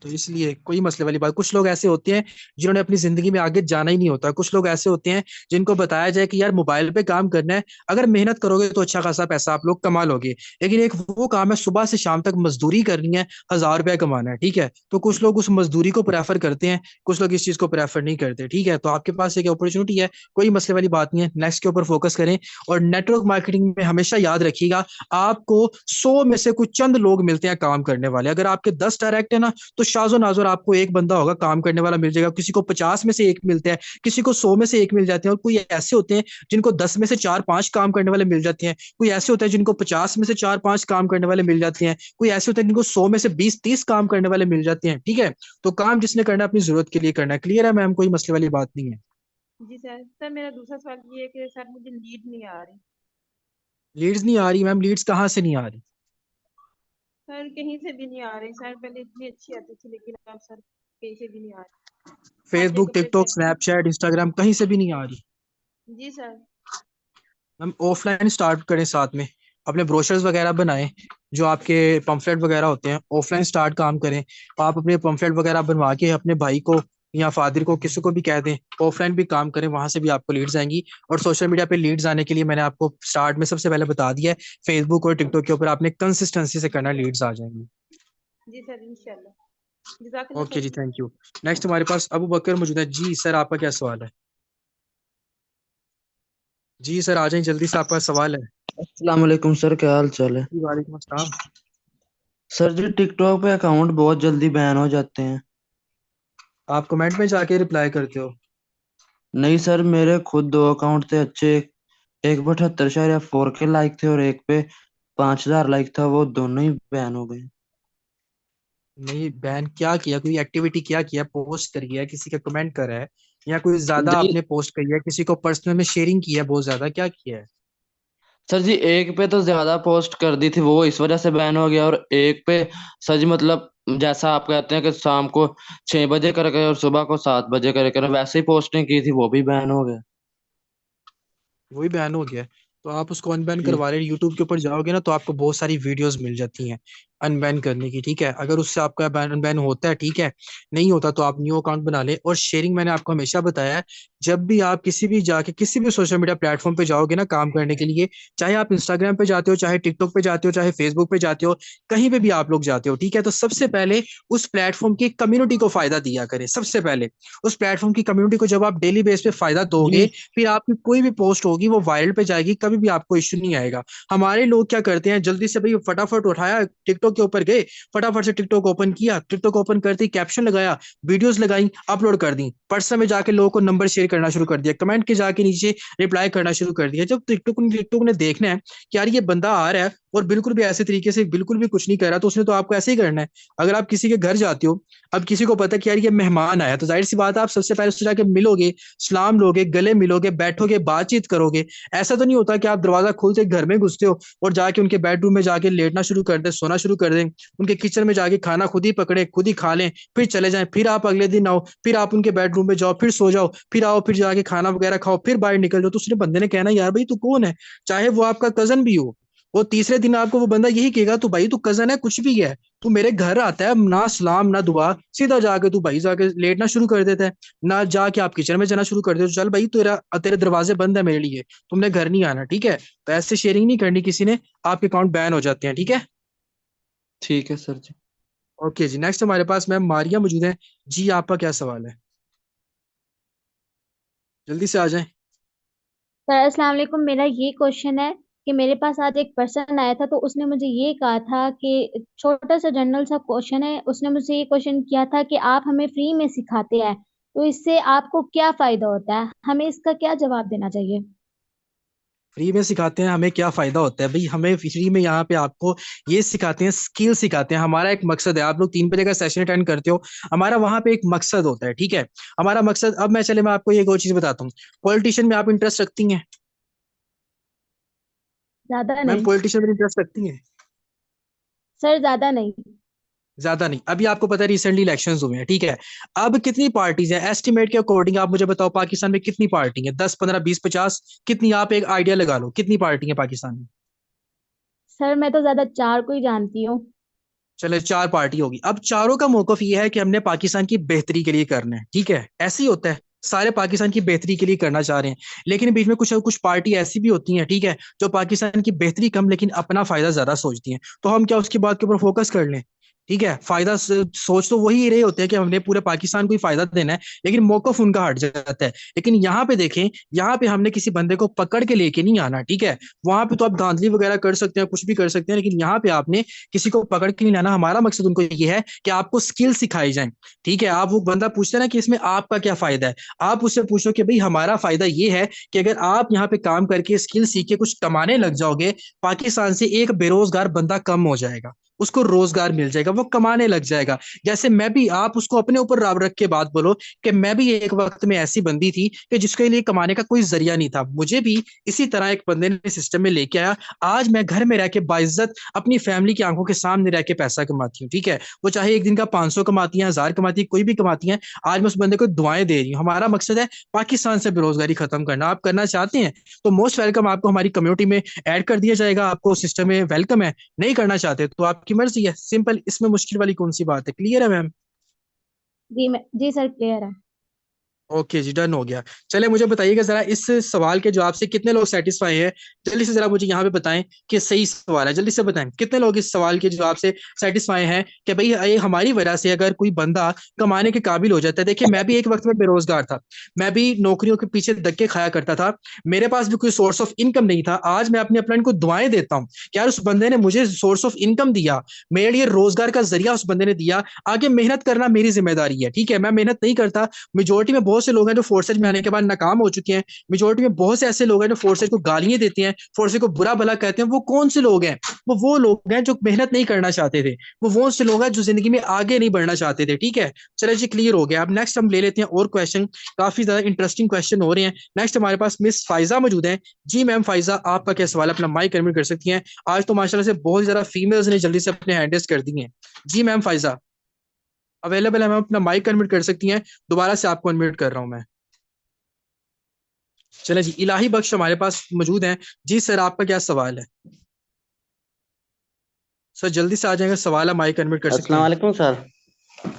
तो इसलिए कोई मसले वाली बात। कुछ लोग ऐसे होते हैं जिन्होंने अपनी जिंदगी में आगे जाना ही नहीं होता, कुछ लोग ऐसे होते हैं जिनको बताया जाए कि यार मोबाइल पे काम करना है, अगर मेहनत करोगे तो अच्छा खासा पैसा आप लोग कमा लोगे, लेकिन एक वो काम है सुबह से शाम तक मजदूरी करनी है, 1,000 रुपया कमाना है, ठीक है। तो कुछ लोग उस मजदूरी को प्रेफर करते हैं, कुछ लोग इस चीज को प्रेफर नहीं करते, ठीक है। तो आपके पास एक अपॉर्चुनिटी है, कोई मसले वाली बात नहीं है, नेक्स्ट के ऊपर फोकस करें। और नेटवर्क मार्केटिंग में हमेशा याद रखिएगा, आपको 100 में से कुछ चंद लोग मिलते हैं काम करने वाले, अगर आपके 10 डायरेक्ट है ना, तो शाजो नाजर आपको एक बंदा होगा काम करने वाला मिल जाएगा, किसी को 50 में से 1 मिलता है, किसी को 100 में से 1 मिल जाते हैं, और कोई ऐसे होते हैं जिनको 10 में से 4-5 काम करने वाले मिल जाते हैं, कोई ऐसे होते हैं जिनको 50 में से 4-5 काम करने वाले मिल जाते हैं, कोई ऐसे होते हैं जिनको 100 में से 20-30 काम करने वाले मिल जाते हैं, ठीक है। तो काम जिसने करना है अपनी जरूरत के लिए करना है। क्लियर है मैम? कोई मसले वाली बात नहीं है। जी सर। सर मेरा दूसरा सवाल ये है कि सर मुझे लीड नहीं आ रही। लीड्स नहीं आ रही? मैम लीड्स कहाँ से नहीं आ रही? सर कहीं से भी नहीं आ रही सर, पहले इतनी अच्छी आती थी लेकिन अब सर कहीं से भी नहीं आ रही। हर फेसबुक, जगह पे टिकटॉक, करती हूँ। स्नैपचैट, इंस्टाग्राम, कहीं से भी नहीं आ रही? जी सर। हम ऑफलाइन स्टार्ट करें साथ में, अपने ब्रोशर्स वगैरह बनाएं, जो आपके पंफलेट वगैरह होते हैं, ऑफलाइन स्टार्ट काम करें। आप अपने पंफलेट वगैरह बनवा के अपने भाई को या फादर को, किसी को भी कह दें, ऑफलाइन भी काम करें, वहां से भी आपको लीड्स आएंगी। और सोशल मीडिया पे लीड्स आने के लिए मैंने आपको स्टार्ट में सबसे पहले बता दिया है, फेसबुक और टिकटॉक के ऊपर आपने कंसिस्टेंसी से करना, लीड्स आ जाएंगी। जी सर इंशाल्लाह। जज़ाकल्लाह ओके सर। जी, थैंक यू। नेक्स्ट हमारे पास अबू बकर मौजूद है। जी सर, आपका क्या सवाल है? जी सर, आ जाएं जल्दी से, आपका सवाल है। अस्सलाम वालेकुम सर, क्या हाल चाल है? जी वालेकुम अस्सलाम। सर जी, टिकटॉक पे अकाउंट बहुत जल्दी बैन हो जाते हैं। आप कमेंट में जाके रिप्लाई करते हो? नहीं सर, मेरे खुद 2 अकाउंट थे अच्छे। एक पे 78 या 4K लाइक थे और एक पे 5,000 लाइक था, वो दोनों ही बैन हो गए। नहीं, बैन क्या किया? कोई एक्टिविटी क्या किया? पोस्ट करी है, किसी का कमेंट करा है, या कोई ज्यादा जी आपने पोस्ट करी है, किसी को पर्सनल में शेयरिंग की है, बहुत ज्यादा क्या किया है? सर जी, एक पे तो ज्यादा पोस्ट कर दी थी, वो इस वजह से बैन हो गया। और एक पे सर जी मतलब जैसा आप कहते हैं कि शाम को 6 बजे करके और सुबह को 7 बजे करके वैसे ही पोस्टिंग की थी, वो भी बैन हो गया। वही बैन हो गया है। तो आप उसको अनबैन ठीक। करवा रहे हैं, यूट्यूब के ऊपर जाओगे ना तो आपको बहुत सारी वीडियोस मिल जाती हैं अनबैन करने की, ठीक है। अगर उससे आपका अनबैन होता है, ठीक है, नहीं होता तो आप न्यू अकाउंट बना ले। और शेयरिंग मैंने आपको हमेशा बताया है, जब भी आप किसी भी जाके किसी भी सोशल मीडिया प्लेटफॉर्म पे जाओगे ना काम करने के लिए, चाहे आप इंस्टाग्राम पे जाते हो, चाहे टिकटॉक पे जाते हो, चाहे फेसबुक पे जाते हो, कहीं पे भी आप लोग जाते हो, ठीक है, तो सबसे पहले उस प्लेटफॉर्म की कम्युनिटी को फायदा दिया करें। सबसे पहले उस प्लेटफॉर्म की कम्युनिटी को जब आप डेली बेस पे फायदा दोगे, जी। फिर आपकी कोई भी पोस्ट होगी वो वायरल पे जाएगी, कभी भी आपको इश्यू नहीं आएगा। हमारे लोग क्या करते हैं, जल्दी से भाई फटाफट उठाया, टिकटॉक के ऊपर गए, फटाफट से टिकटॉक ओपन किया, टिकटॉक ओपन करते ही कैप्शन लगाया, वीडियोस लगाई, अपलोड कर दी, पर्सनल में जाके लोगों को नंबर शेयर करना शुरू कर दिया, कमेंट के जाके नीचे रिप्लाई करना शुरू कर दिया। जब टिकटॉक ने देखना है कि यार ये बंदा आ रहा है और बिल्कुल भी ऐसे तरीके से बिल्कुल भी कुछ नहीं कर रहा, तो उसने तो आपको ऐसे ही करना है। अगर आप किसी के घर जाते हो, अब किसी को पता है कि यार ये मेहमान आया, तो जाहिर सी बात है आप सबसे पहले उससे जाके मिलोगे, सलाम लोगे, गले मिलोगे, बैठोगे, बातचीत करोगे। ऐसा तो नहीं होता कि आप दरवाजा खोलते घर में घुसते हो और जाके उनके बेडरूम में जाके लेटना शुरू कर दें, सोना शुरू कर दें, उनके किचन में जाके खाना खुद ही पकड़े, खुद ही खा लें, फिर चले जाएं, फिर आप अगले दिन आओ, फिर आप उनके बेडरूम में जाओ, फिर सो जाओ, फिर आओ, फिर जाके खाना वगैरह खाओ, फिर बाहर निकल जाओ। तो उसने बंदे ने कहना यार भाई तू कौन है, चाहे वो आपका कजन भी हो। वो तीसरे दिन आपको वो बंदा यही कहेगा तू भाई तू कजन है कुछ भी है, तू मेरे घर आता है ना सलाम ना दुआ, सीधा जाके तू भाई जाके लेटना शुरू कर देता है, ना जाके आप किचन में जाना शुरू कर देते हो, चल भाई तेरा तेरे दरवाजे बंद है मेरे लिए, तुमने घर नहीं आना, ठीक है। तो ऐसे शेयरिंग नहीं करनी किसी ने, आपके अकाउंट बैन हो जाते हैं, ठीक है। ठीक है सर जी। ओके जी, नेक्स्ट हमारे पास मैम मारिया मौजूद है। जी आपका क्या सवाल है, जल्दी से आ जाएं। सर अस्सलाम वालेकुम। मेरा ये क्वेश्चन है कि मेरे पास आज एक पर्सन आया था, तो उसने मुझे ये कहा था कि छोटा सा जनरल सा क्वेश्चन है, उसने मुझसे ये क्वेश्चन किया था कि आप हमें फ्री में सिखाते हैं, तो इससे आपको क्या फायदा होता है, हमें इसका क्या जवाब देना चाहिए। फ्री में सिखाते हैं हमें क्या फायदा होता है भाई, हमें फ्री में यहाँ पे आपको ये सिखाते हैं, स्किल सिखाते हैं। हमारा एक मकसद है, आप लोग 3 बजे का सेशन अटेंड करते हो, हमारा वहां पे एक मकसद होता है, ठीक है। हमारा मकसद, अब मैं आपको एक और चीज बताता हूँ। पॉलिटिशियन में आप इंटरेस्ट रखती हैं ज्यादा मैम, नहीं। पॉलिटिशियन में इंटरेस्ट रखती हैं? सर ज्यादा नहीं। ज्यादा नहीं। अभी आपको पता है रिसेंटली इलेक्शंस हुए हैं, ठीक है। अब कितनी पार्टीज हैं एस्टिमेट के अकॉर्डिंग, आप मुझे बताओ पाकिस्तान में कितनी पार्टी है, 10 15 20 50, कितनी? आप एक आइडिया लगा लो कितनी पार्टी है पाकिस्तान में। सर मैं तो ज्यादा चार को ही जानती हूँ। चले 4 पार्टी होगी। अब चारों का मौकफ ये है कि हमने पाकिस्तान की बेहतरी के लिए करना है, ठीक है। ऐसे ही होता है, सारे पाकिस्तान की बेहतरी के लिए करना चाह रहे हैं, लेकिन बीच में कुछ कुछ पार्टी ऐसी भी होती हैं, ठीक है, जो पाकिस्तान की बेहतरी कम लेकिन अपना फायदा ज्यादा सोचती हैं। तो हम क्या उसकी बात के ऊपर फोकस कर लें, ठीक है। फायदा सोच तो वही रहे होते हैं कि हमने पूरे पाकिस्तान को ही फायदा देना है, लेकिन मौकफ उनका हट जाता है। लेकिन यहाँ पे देखें, यहाँ पे हमने किसी बंदे को पकड़ के लेके नहीं आना, ठीक है। वहां पे तो आप धांधली वगैरह कर सकते हैं, कुछ भी कर सकते हैं, लेकिन यहाँ पे आपने किसी को पकड़ के नहीं लाना। हमारा मकसद उनको ये है कि आपको स्किल सिखाई जाए, ठीक है। आप वो बंदा पूछते हैं ना कि इसमें आपका क्या फायदा है, आप उससे पूछो कि भाई हमारा फायदा ये है कि अगर आप यहाँ पे काम करके स्किल सीख के कुछ कमाने लग जाओगे, पाकिस्तान से एक बेरोजगार बंदा कम हो जाएगा, उसको रोजगार मिल जाएगा, वो कमाने लग जाएगा। जैसे मैं भी, आप उसको अपने ऊपर राव रख के बात बोलो कि मैं भी एक वक्त में ऐसी बंदी थी कि जिसके लिए कमाने का कोई जरिया नहीं था, मुझे भी इसी तरह एक बंदे ने सिस्टम में लेके आया। आज मैं घर में रह के बाइज्जत अपनी फैमिली की आंखों के सामने रह के पैसा कमाती हूँ, ठीक है। वो चाहे एक दिन का 500 कमाती है, 1000 कमाती है, कोई भी कमाती है, आज मैं उस बंदे को दुआएं दे रही हूँ। हमारा मकसद है पाकिस्तान से बेरोजगारी खत्म करना। आप करना चाहते हैं तो मोस्ट वेलकम, आपको हमारी कम्युनिटी में ऐड कर दिया जाएगा, आपको सिस्टम में वेलकम है। नहीं करना चाहते तो आपकी मर्जी है, सिंपल, इसमें मुश्किल वाली कौन सी बात है। क्लियर है मैम? जी सर क्लियर है। ओके जी, डन हो गया। चले मुझे बताइएगा जरा, इस सवाल के जवाब से कितने लोग सेटिस्फाई है, जल्दी से जरा मुझे यहाँ पे बताएं कि सही सवाल है। जल्दी से बताएं कितने लोग इस सवाल के जवाब से सेटिस्फाई हैं कि भाई ये हमारी वजह से अगर कोई बंदा कमाने के काबिल हो जाता है। देखिए मैं भी एक वक्त में बेरोजगार था, मैं भी नौकरियों के पीछे धक्के खाया करता था, मेरे पास भी कोई सोर्स ऑफ इनकम नहीं था। आज मैं अपने अपने को दुआएं देता हूँ कि यार उस बंदे ने मुझे सोर्स ऑफ इनकम दिया, मेरे लिए रोजगार का जरिया उस बंदे ने दिया। आगे मेहनत करना मेरी जिम्मेदारी है, ठीक है। मैं मेहनत नहीं करता। मेजोरिटी में बहुत से लोग हैं जो फोर्सेज में आने के बाद नाकाम हो चुके हैं, मेजोरिटी में बहुत से ऐसे लोग हैं जो फोर्सेज को गालियां देते हैं, फोर्सेज को बुरा भला कहते हैं। वो कौन से लोग हैं? वो लोग हैं जो मेहनत नहीं करना चाहते थे, वो से लोग हैं जो जिंदगी में आगे नहीं बढ़ना चाहते थे, ठीक है। चलो जी, क्लियर हो गया। अब नेक्स्ट हम ले लेते हैं और क्वेश्चन, काफी ज्यादा इंटरेस्टिंग क्वेश्चन हो रहे हैं। नेक्स्ट हमारे पास मिस फाइजा मौजूद है। जी मैम फाइजा, आपका क्या सवाल है, अपना माइक अनम्यूट कर सकती हैं। आज तो माशाल्लाह से बहुत ज्यादा फीमेल्स ने जल्दी से अपने हैंड कर दी हैं। जी मैम फाइजा अवेलेबल है मैम, अपना माइक अनम्यूट कर सकती हैं। दोबारा से आपको अनम्यूट कर रहा हूं मैं। चले जी, इलाही बख्श हमारे पास मौजूद हैं। जी सर, आपका क्या सवाल है? सर जल्दी से आ जाएंगे, सवाल है, माइक अनम्यूट कर सकते अस्सलाम हैं। वालेकुम सर।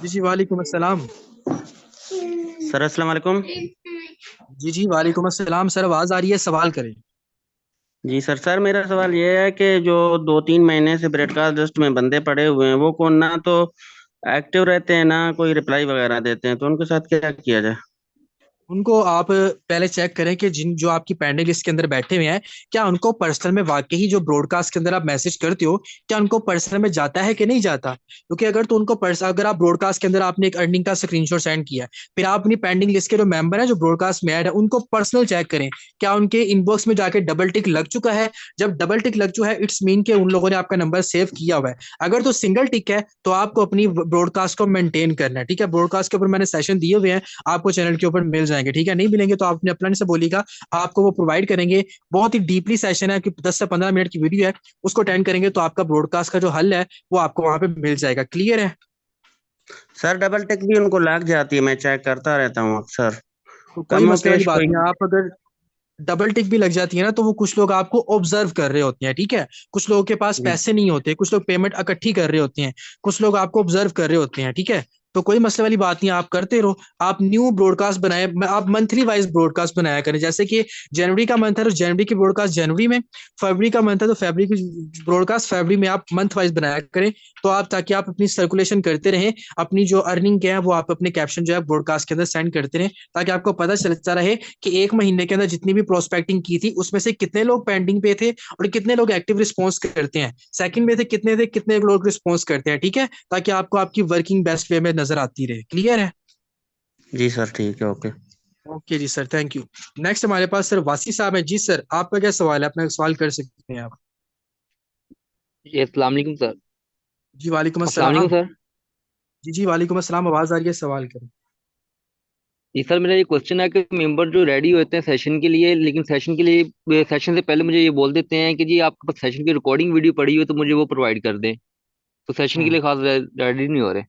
जी जी, वालेकुम अस्सलाम। सर अस्सलाम वालेकुम। जी जी, वालेकुम अस्सलाम। सर आवाज आ रही है, सवाल करें। जी सर मेरा सवाल ये है कि जो 2-3 महीने से ब्रॉडकास्ट में बंदे पड़े हुए हैं वो कौन ना तो एक्टिव रहते हैं ना कोई रिप्लाई वगैरह देते हैं, तो उनके साथ क्या किया जाए? उनको आप पहले चेक करें कि जिन जो आपकी पेंडिंग लिस्ट के अंदर बैठे हुए हैं, क्या उनको पर्सनल में वाकई जो ब्रॉडकास्ट के अंदर आप मैसेज करते हो, क्या उनको पर्सनल में जाता है कि नहीं जाता? क्योंकि अगर तो उनको अगर आप ब्रॉडकास्ट के अंदर आपने एक अर्निंग का स्क्रीनशॉट सेंड किया है, फिर आप अपनी पेंडिंग लिस्ट के जो मेंबर है जो ब्रॉडकास्ट में ऐड है, उनको पर्सनल चेक करें, क्या उनके इनबॉक्स में जाके डबल टिक लग चुका है। जब डबल टिक लग चुका है, इट्स मीन के उन लोगों ने आपका नंबर सेव किया हुआ है। अगर तो सिंगल टिक है तो आपको अपनी ब्रॉडकास्ट को मेंटेन करना है, ठीक है। ब्रॉडकास्ट के ऊपर मैंने सेशन दिए हुए हैं, आपको चैनल के ऊपर मिल जाएंगे, ठीक है। नहीं मिलेंगे तो आपने अपना से बोलिएगा, आपको वो प्रोवाइड करेंगे। बहुत ही डीपली सेशन है कि 10 से 15 मिनट की वीडियो है, उसको अटेंड करेंगे तो आपका ब्रॉडकास्ट का जो हल है वो आपको वहां पे मिल जाएगा। क्लियर है? सर डबल टिक भी उनको लग जाती है, मैं चेक करता रहता हूँ अक्सर। तो कोई कमो मसले वाली पेश बात कोई। नहीं है। आप अगर डबल टिक भी लग जाती है ना, तो वो कुछ लोग आपको ऑब्जर्व कर रहे होते हैं, ठीक है। कुछ लोगों के पास जी पैसे नहीं होते, कुछ लोग पेमेंट इकट्ठी कर रहे होते हैं, कुछ लोग आपको ऑब्जर्व कर रहे होते हैं, ठीक है। तो कोई मसले वाली बात नहीं, आप करते रहो। आप न्यू ब्रॉडकास्ट बनाए, आप मंथली वाइज ब्रॉडकास्ट बनाया करें। जैसे कि जनवरी का मंथ है तो जनवरी की ब्रॉडकास्ट जनवरी में, फरवरी का मंथ है तो फरवरी की ब्रॉडकास्ट फरवरी में, आप मंथ वाइज बनाया करें। तो आप ताकि आप अपनी सर्कुलेशन करते रहें, अपनी जो अर्निंग है वो आप अपने कैप्शन जो है ब्रॉडकास्ट के अंदर सेंड करते रहें, ताकि आपको पता चलता रहे कि एक महीने के अंदर जितनी भी प्रोस्पेक्टिंग की थी उसमें से कितने लोग पेंडिंग पे थे और कितने लोग एक्टिव रिस्पॉन्स करते हैं, सेकंड में थे कितने लोग रिस्पॉन्स करते हैं, ठीक है। ताकि आपको आपकी वर्किंग बेस्ट वे में नजर आती रहे। क्लियर है? जी सर ठीक है, ओके। ओके जी सर, थैंक यू। नेक्स्ट हमारे पास सर वासी साहब है। जी सर, आपका क्या सवाल है? अपना सवाल कर सकते हैं आप। जी अस्सलाम वालेकुम सर। जी वालेकुम अस्सलाम वालेकुम अस्सलाम। सर। जी जी, वालेकुम अस्सलाम। आवाज आ रही है, सवाल करें। जी सर, मेरा ये क्वेश्चन है कि मेंबर जो रेडी होते हैं सेशन के लिए, लेकिन सेशन के लिए सेशन से पहले मुझे ये बोल देते हैं कि जी आपके पास सेशन की रिकॉर्डिंग वीडियो पड़ी हुई है तो मुझे वो प्रोवाइड कर दें, तो सेशन के हम्म लिए खास रेडी नहीं हो रहे।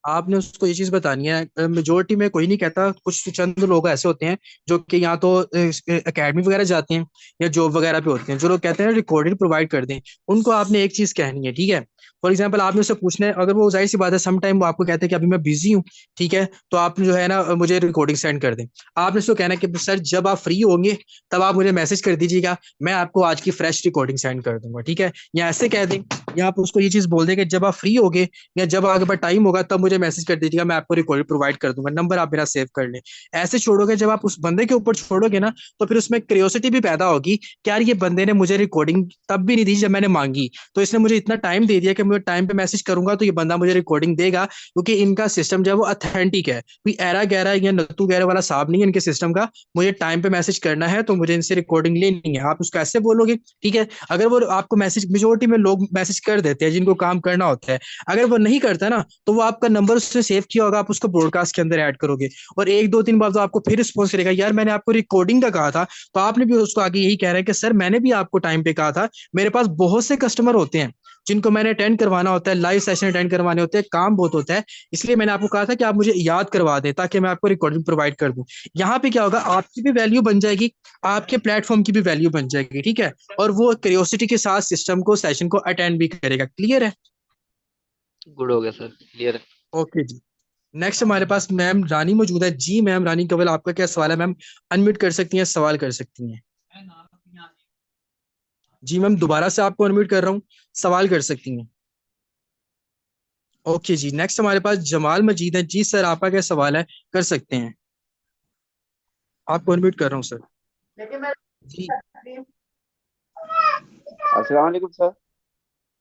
आपने उसको ये चीज बतानी है। मेजोरिटी में कोई नहीं कहता, कुछ चंद लोग ऐसे होते हैं जो कि या तो एकेडमी वगैरह जाते हैं या जॉब वगैरह पे होते हैं, जो लोग कहते हैं रिकॉर्डेड प्रोवाइड कर दें। उनको आपने एक चीज कहनी है, ठीक है। फॉर एग्जाम्पल आपने उससे पूछना है, अगर वो जाहिर सी बात है सम टाइम वो आपको कहते हैं कि अभी मैं बिजी हूँ, ठीक है, तो आपने जो है ना मुझे रिकॉर्डिंग सेंड कर दें। आपने उसको कहना है कि सर जब आप फ्री होंगे तब आप मुझे मैसेज कर दीजिएगा, मैं आपको आज की फ्रेश रिकॉर्डिंग सेंड कर दूंगा, ठीक है। या ऐसे कह दें, या आप उसको ये चीज बोल दें कि जब आप फ्री होगे या जब आगे पर टाइम होगा तब मुझे मैसेज कर दीजिएगा, मैं आपको रिकॉर्ड प्रोवाइड कर दूंगा, नंबर आप मेरा सेव कर लें। ऐसे छोड़ोगे, जब आप उस बंदे के ऊपर छोड़ोगे ना, तो फिर उसमें क्यूरियोसिटी भी पैदा होगी कि यार ये बंदे ने मुझे रिकॉर्डिंग तब भी नहीं दी जब मैंने मांगी, तो इसने मुझे इतना टाइम दे दिया कि मैं टाइम पे मैसेज करूंगा तो ये बंदा मुझे रिकॉर्डिंग देगा, क्योंकि इनका सिस्टम जो है वो अथेंटिक है, कोई एरा गैरा या नत्थू गैरा वाला साहब नहीं है इनके सिस्टम का। मुझे टाइम पे मैसेज करना है तो मुझे इनसे रिकॉर्डिंग लेनी है, आप उसको ऐसे बोलोगे, ठीक है। अगर वो आपको मैसेज, मेजोरिटी में लोग मैसेज कर देते हैं जिनको काम करना होता है, अगर वो नहीं करता ना तो वो आपका नंबर उसने सेव किया होगा, आप उसको ब्रॉडकास्ट के अंदर ऐड करोगे और एक दो तीन बार तो आपको फिर रिस्पॉन्स करेगा, यार मैंने आपको रिकॉर्डिंग का कहा था। तो आपने भी उसको आगे यही कह रहा है कि सर मैंने भी आपको टाइम पे कहा था, मेरे पास बहुत से कस्टमर होते हैं जिनको मैंने अटेंड करवाना होता है, लाइव सेशन अटेंड करवाने होते हैं, काम बहुत होता है, इसलिए मैंने आपको कहा था कि आप मुझे याद करवा दें ताकि मैं आपको रिकॉर्डिंग प्रोवाइड कर दूं। यहाँ पे क्या होगा, आपकी भी वैल्यू बन जाएगी, आपके प्लेटफॉर्म की भी वैल्यू बन जाएगी, ठीक है। और वो क्यूरियोसिटी के साथ सिस्टम को, सेशन को अटेंड भी करेगा। क्लियर है? गुड हो गया सर, क्लियर है। ओके जी। नेक्स्ट हमारे पास मैम रानी मौजूद है। जी मैम रानी कवल, आपका क्या सवाल है? मैम अनम्यूट कर सकती हैं, सवाल कर सकती हैं। जी मैम, दोबारा से आपको अनम्यूट कर रहा हूँ, सवाल कर सकती हैं। ओके जी। नेक्स्ट हमारे पास जमाल मजीद है। जी सर, आपका क्या सवाल है? कर सकते हैं, आपको अनम्यूट कर रहा हूँ सर। जी अस्सलाम वालेकुम सर।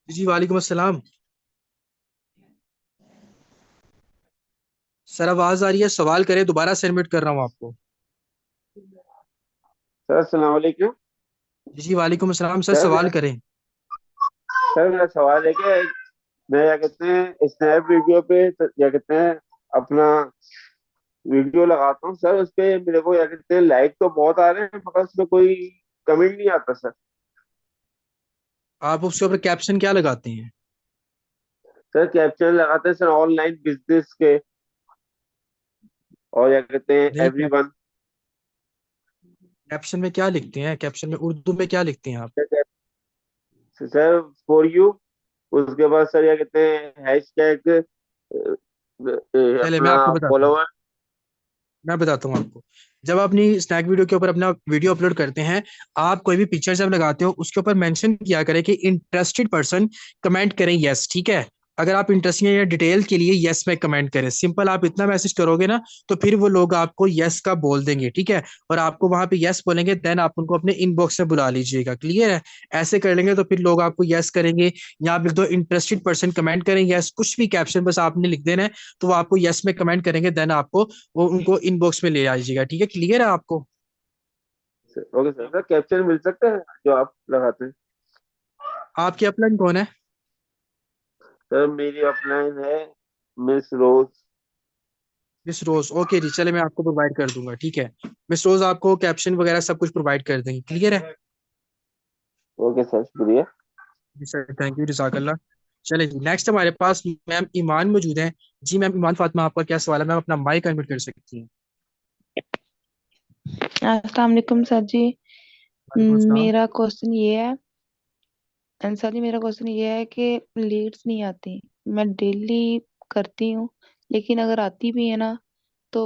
जी, वालेकुम अस्सलाम। सर आवाज आ रही है, सवाल करें, दोबारा से अनम्यूट कर रहा हूँ आपको। सर अस्सलाम वालेकुम। जी वालेकुम अस्सलाम। सर सर सवाल मेरा करें। सर मेरा सवाल है कि मैं क्या कहते हैं स्नैप वीडियो पे क्या कहते हैं अपना वीडियो लगाता हूँ सर, उस पे मेरे को क्या कहते हैं लाइक तो बहुत आ रहे हैं मगर उसमें कोई कमेंट नहीं आता सर। आप उसके ऊपर कैप्शन क्या लगाते हैं? सर कैप्शन लगाते हैं सर ऑनलाइन बिजनेस के और क्या कहते हैं नहीं, एवरीवन। कैप्शन में क्या लिखते हैं? कैप्शन में उर्दू में क्या लिखते हैं आप? सर फॉर यू, उसके बाद सर क्या कहते हैं हैशटैग चले मैं अपना आपको बताता हूँ, फॉलोवर। मैं बताता हूँ आपको। जब अपनी स्नैक वीडियो के ऊपर अपना वीडियो अपलोड करते हैं, आप कोई भी पिक्चर जब लगाते हो उसके ऊपर मेंशन किया करें कि इंटरेस्टेड पर्सन कमेंट करें यस, ठीक है। अगर आप इंटरेस्टिंग या डिटेल के लिए यस में कमेंट करें, सिंपल आप इतना मैसेज करोगे ना, तो फिर वो लोग आपको यस का बोल देंगे, ठीक है। और आपको वहां पे यस बोलेंगे, देन आप उनको अपने इनबॉक्स में बुला लीजिएगा, क्लियर है। ऐसे कर लेंगे तो फिर लोग आपको यस करेंगे। या आप लिख दो इंटरेस्टेड पर्सन कमेंट करें यस, कुछ भी कैप्शन बस आपने लिख देना है, तो वो आपको यस में कमेंट करेंगे, देन आपको वो उनको इनबॉक्स में ले आइएगा, ठीक है। क्लियर है आपको? ओके सर, सर कैप्शन मिल सकता है जो आप लगाते हैं? आपके अपलाइन कौन है? सर मेरी अपलाइन है मिस रोज। मिस रोज, ओके जी, चले मैं आपको प्रोवाइड कर दूंगा, ठीक है। मिस रोज आपको कैप्शन वगैरह सब कुछ प्रोवाइड कर देंगे, क्लियर है। ओके सर, शुक्रिया। जी सर, थैंक यू, जज़ाकल्लाह। चले जी, नेक्स्ट हमारे पास मैम ईमान मौजूद हैं। जी मैम ईमान फातिमा, आपका क्या सवाल है? मैम अपना माइक अनम्यूट कर सकती हैं। अस्सलाम वालेकुम सर जी। वालेकुम अस्सलाम। मेरा क्वेश्चन ये है, सर जी मेरा क्वेश्चन ये है कि लीड्स नहीं आती। मैं डेली करती हूँ, लेकिन अगर आती भी है ना तो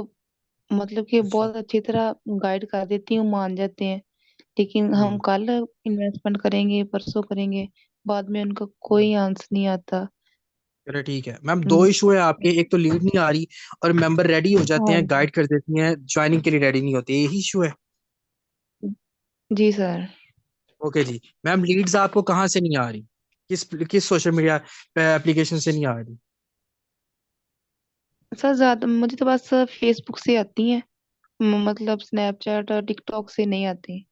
मतलब कि अच्छा। बहुत अच्छी तरह गाइड कर देती हूँ, मान जाते हैं। लेकिन हम हम्म। कल इन्वेस्टमेंट करेंगे, परसों करेंगे, बाद में उनका हम्म। कोई आंसर नहीं आता। चलो ठीक है मैम, दो हम्म, इशू है आपके। एक तो लीड नहीं आ रही, और मेंबर रेडी हो जाते हाँ हैं, गाइड कर देती हैं, ज्वाइनिंग के लिए रेडी नहीं होते, यही इशू है। जी सर। ओके जी। मैम लीड्स आपको कहाँ से नहीं आ रही? किस किस सोशल मीडिया एप्लीकेशन से नहीं आ रही? सर ज्यादा मुझे तो बस फेसबुक से आती हैं, मतलब स्नैपचैट और टिकटॉक से नहीं आती।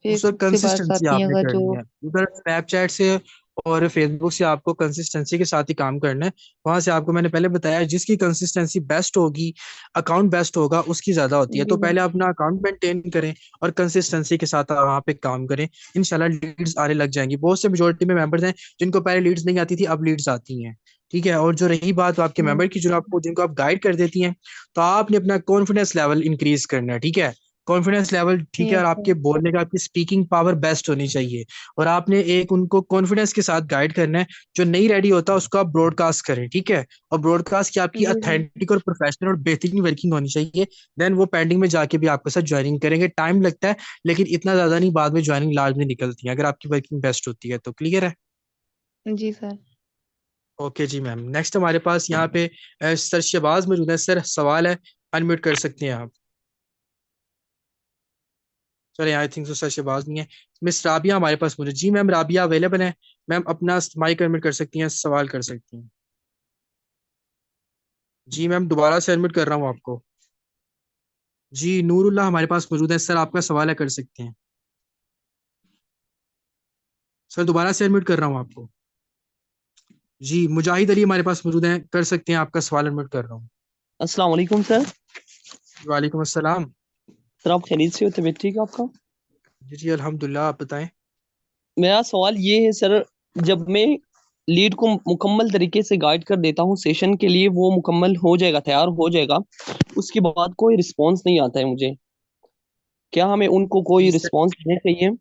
उसका फेसबुक से बस कंसिस्टेंसी आती है आपने अगर जो। करनी है उधर, स्नैपचैट से और फेसबुक से आपको कंसिस्टेंसी के साथ ही काम करना है। वहां से आपको मैंने पहले बताया, जिसकी कंसिस्टेंसी बेस्ट होगी, अकाउंट बेस्ट होगा, उसकी ज्यादा होती है। जी तो पहले अपना अकाउंट मेंटेन करें और कंसिस्टेंसी के साथ वहां पे काम करें, इंशाल्लाह लीड्स आने लग जाएंगी। बहुत से मेजोरिटी में मेंबर्स हैं जिनको पहले लीड्स नहीं आती थी, अब लीड्स आती हैं, ठीक है। और जो रही बात आपके हम्म, मेंबर की, जो आपको जिनको आप गाइड कर देती हैं, तो आपने अपना कॉन्फिडेंस लेवल इंक्रीज करना है, ठीक है। कॉन्फिडेंस लेवल, ठीक है। और यस आपके सर। बोलने का, आपकी स्पीकिंग पावर बेस्ट होनी चाहिए। और आपने एक उनको कॉन्फिडेंस के साथ गाइड करना है। जो नहीं रेडी होता उसको आप ब्रॉडकास्ट करें, ठीक है। और ब्रॉडकास्ट की आपकी जी सर। अथेंटिक और प्रोफेशनल और बेहतरीन वर्किंग होनी चाहिए। देन वो पेंडिंग में जाके भी आपके साथ ज्वाइनिंग करेंगे, टाइम लगता है लेकिन इतना ज्यादा नहीं, बाद में ज्वाइनिंग लाजमी निकलती है अगर आपकी वर्किंग बेस्ट होती है तो, क्लियर है। जी सर। ओके जी मैम, नेक्स्ट हमारे पास यहाँ पे सर शहबाज मौजूद है। सर सवाल है, अनम्यूट कर सकते हैं आप। चले, आई थिंक सर शहबाज नहीं है। मिस राबिया हमारे पास मौजूद। जी मैम, राबिया अवेलेबल है। मैम अपना माइक अनम्यूट कर सकती हैं, सवाल कर सकती हैं। जी मैम, दोबारा से अनम्यूट कर रहा हूँ आपको। जी नूरुल्लाह हमारे पास मौजूद है। सर आपका सवाल है, कर सकते हैं। सर दोबारा से अनम्यूट कर रहा हूँ आपको। जी मुजाहिद अली हमारे पास मौजूद है, कर सकते हैं, आपका सवाल अनम्यूट कर रहा हूँ। अस्सलाम वालेकुम सर। वालेकुम अस्सलाम। सर आप खैरियत से हो? तबीयत ठीक है आपका? जी जी अल्हम्दुलिल्लाह, आप बताएं। मेरा सवाल ये है सर, जब मैं लीड को मुकम्मल तरीके से गाइड कर देता हूँ सेशन के लिए, वो मुकम्मल हो जाएगा, तैयार हो जाएगा, उसके बाद कोई रिस्पांस नहीं आता है मुझे, क्या हमें उनको कोई जी रिस्पांस देना चाहिए?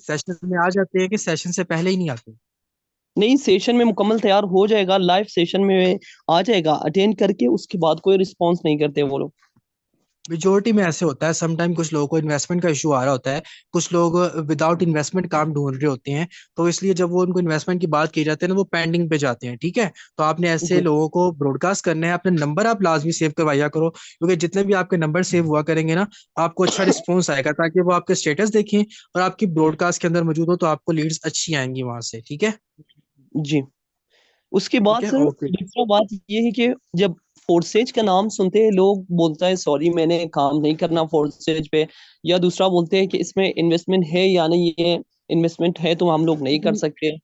सेशन में आ जाते हैं कि सेशन से पहले ही नहीं आते? नहीं, सेशन में मुकम्मल तैयार हो जाएगा, लाइव सेशन में आ जाएगा, अटेंड करके उसके बाद कोई रिस्पांस नहीं करते वो लोग। मेजोरिटी में ऐसे होता है। समटाइम कुछ लोगों को इन्वेस्टमेंट का इशू आ रहा होता है, कुछ लोग विदाउट इन्वेस्टमेंट काम ढूंढ रहे होते हैं, तो इसलिए जब वो उनको इन्वेस्टमेंट की बात की जाती है ना, वो पेंडिंग पे जाते हैं, ठीक है। तो आपने ऐसे जी लोगों को ब्रॉडकास्ट करना है, अपने नंबर आप लाजमी सेव करवाया करो, क्योंकि जितने भी आपके नंबर सेव हुआ करेंगे ना, आपको अच्छा रिस्पॉन्स आएगा, ताकि वो आपके स्टेटस देखें और आपकी ब्रॉडकास्ट के अंदर मौजूद हो, तो आपको लीड्स अच्छी आएंगी वहां से, ठीक है। जी। उसके ठीक बाद है, सर ओके। दूसरा बात ये है कि जब फोर्सेज का नाम सुनते हैं लोग बोलता है सॉरी मैंने काम नहीं करना फोर्सेज पे, या दूसरा बोलते हैं कि इसमें इन्वेस्टमेंट है या नहीं, ये इन्वेस्टमेंट है तो हम लोग नहीं कर सकते।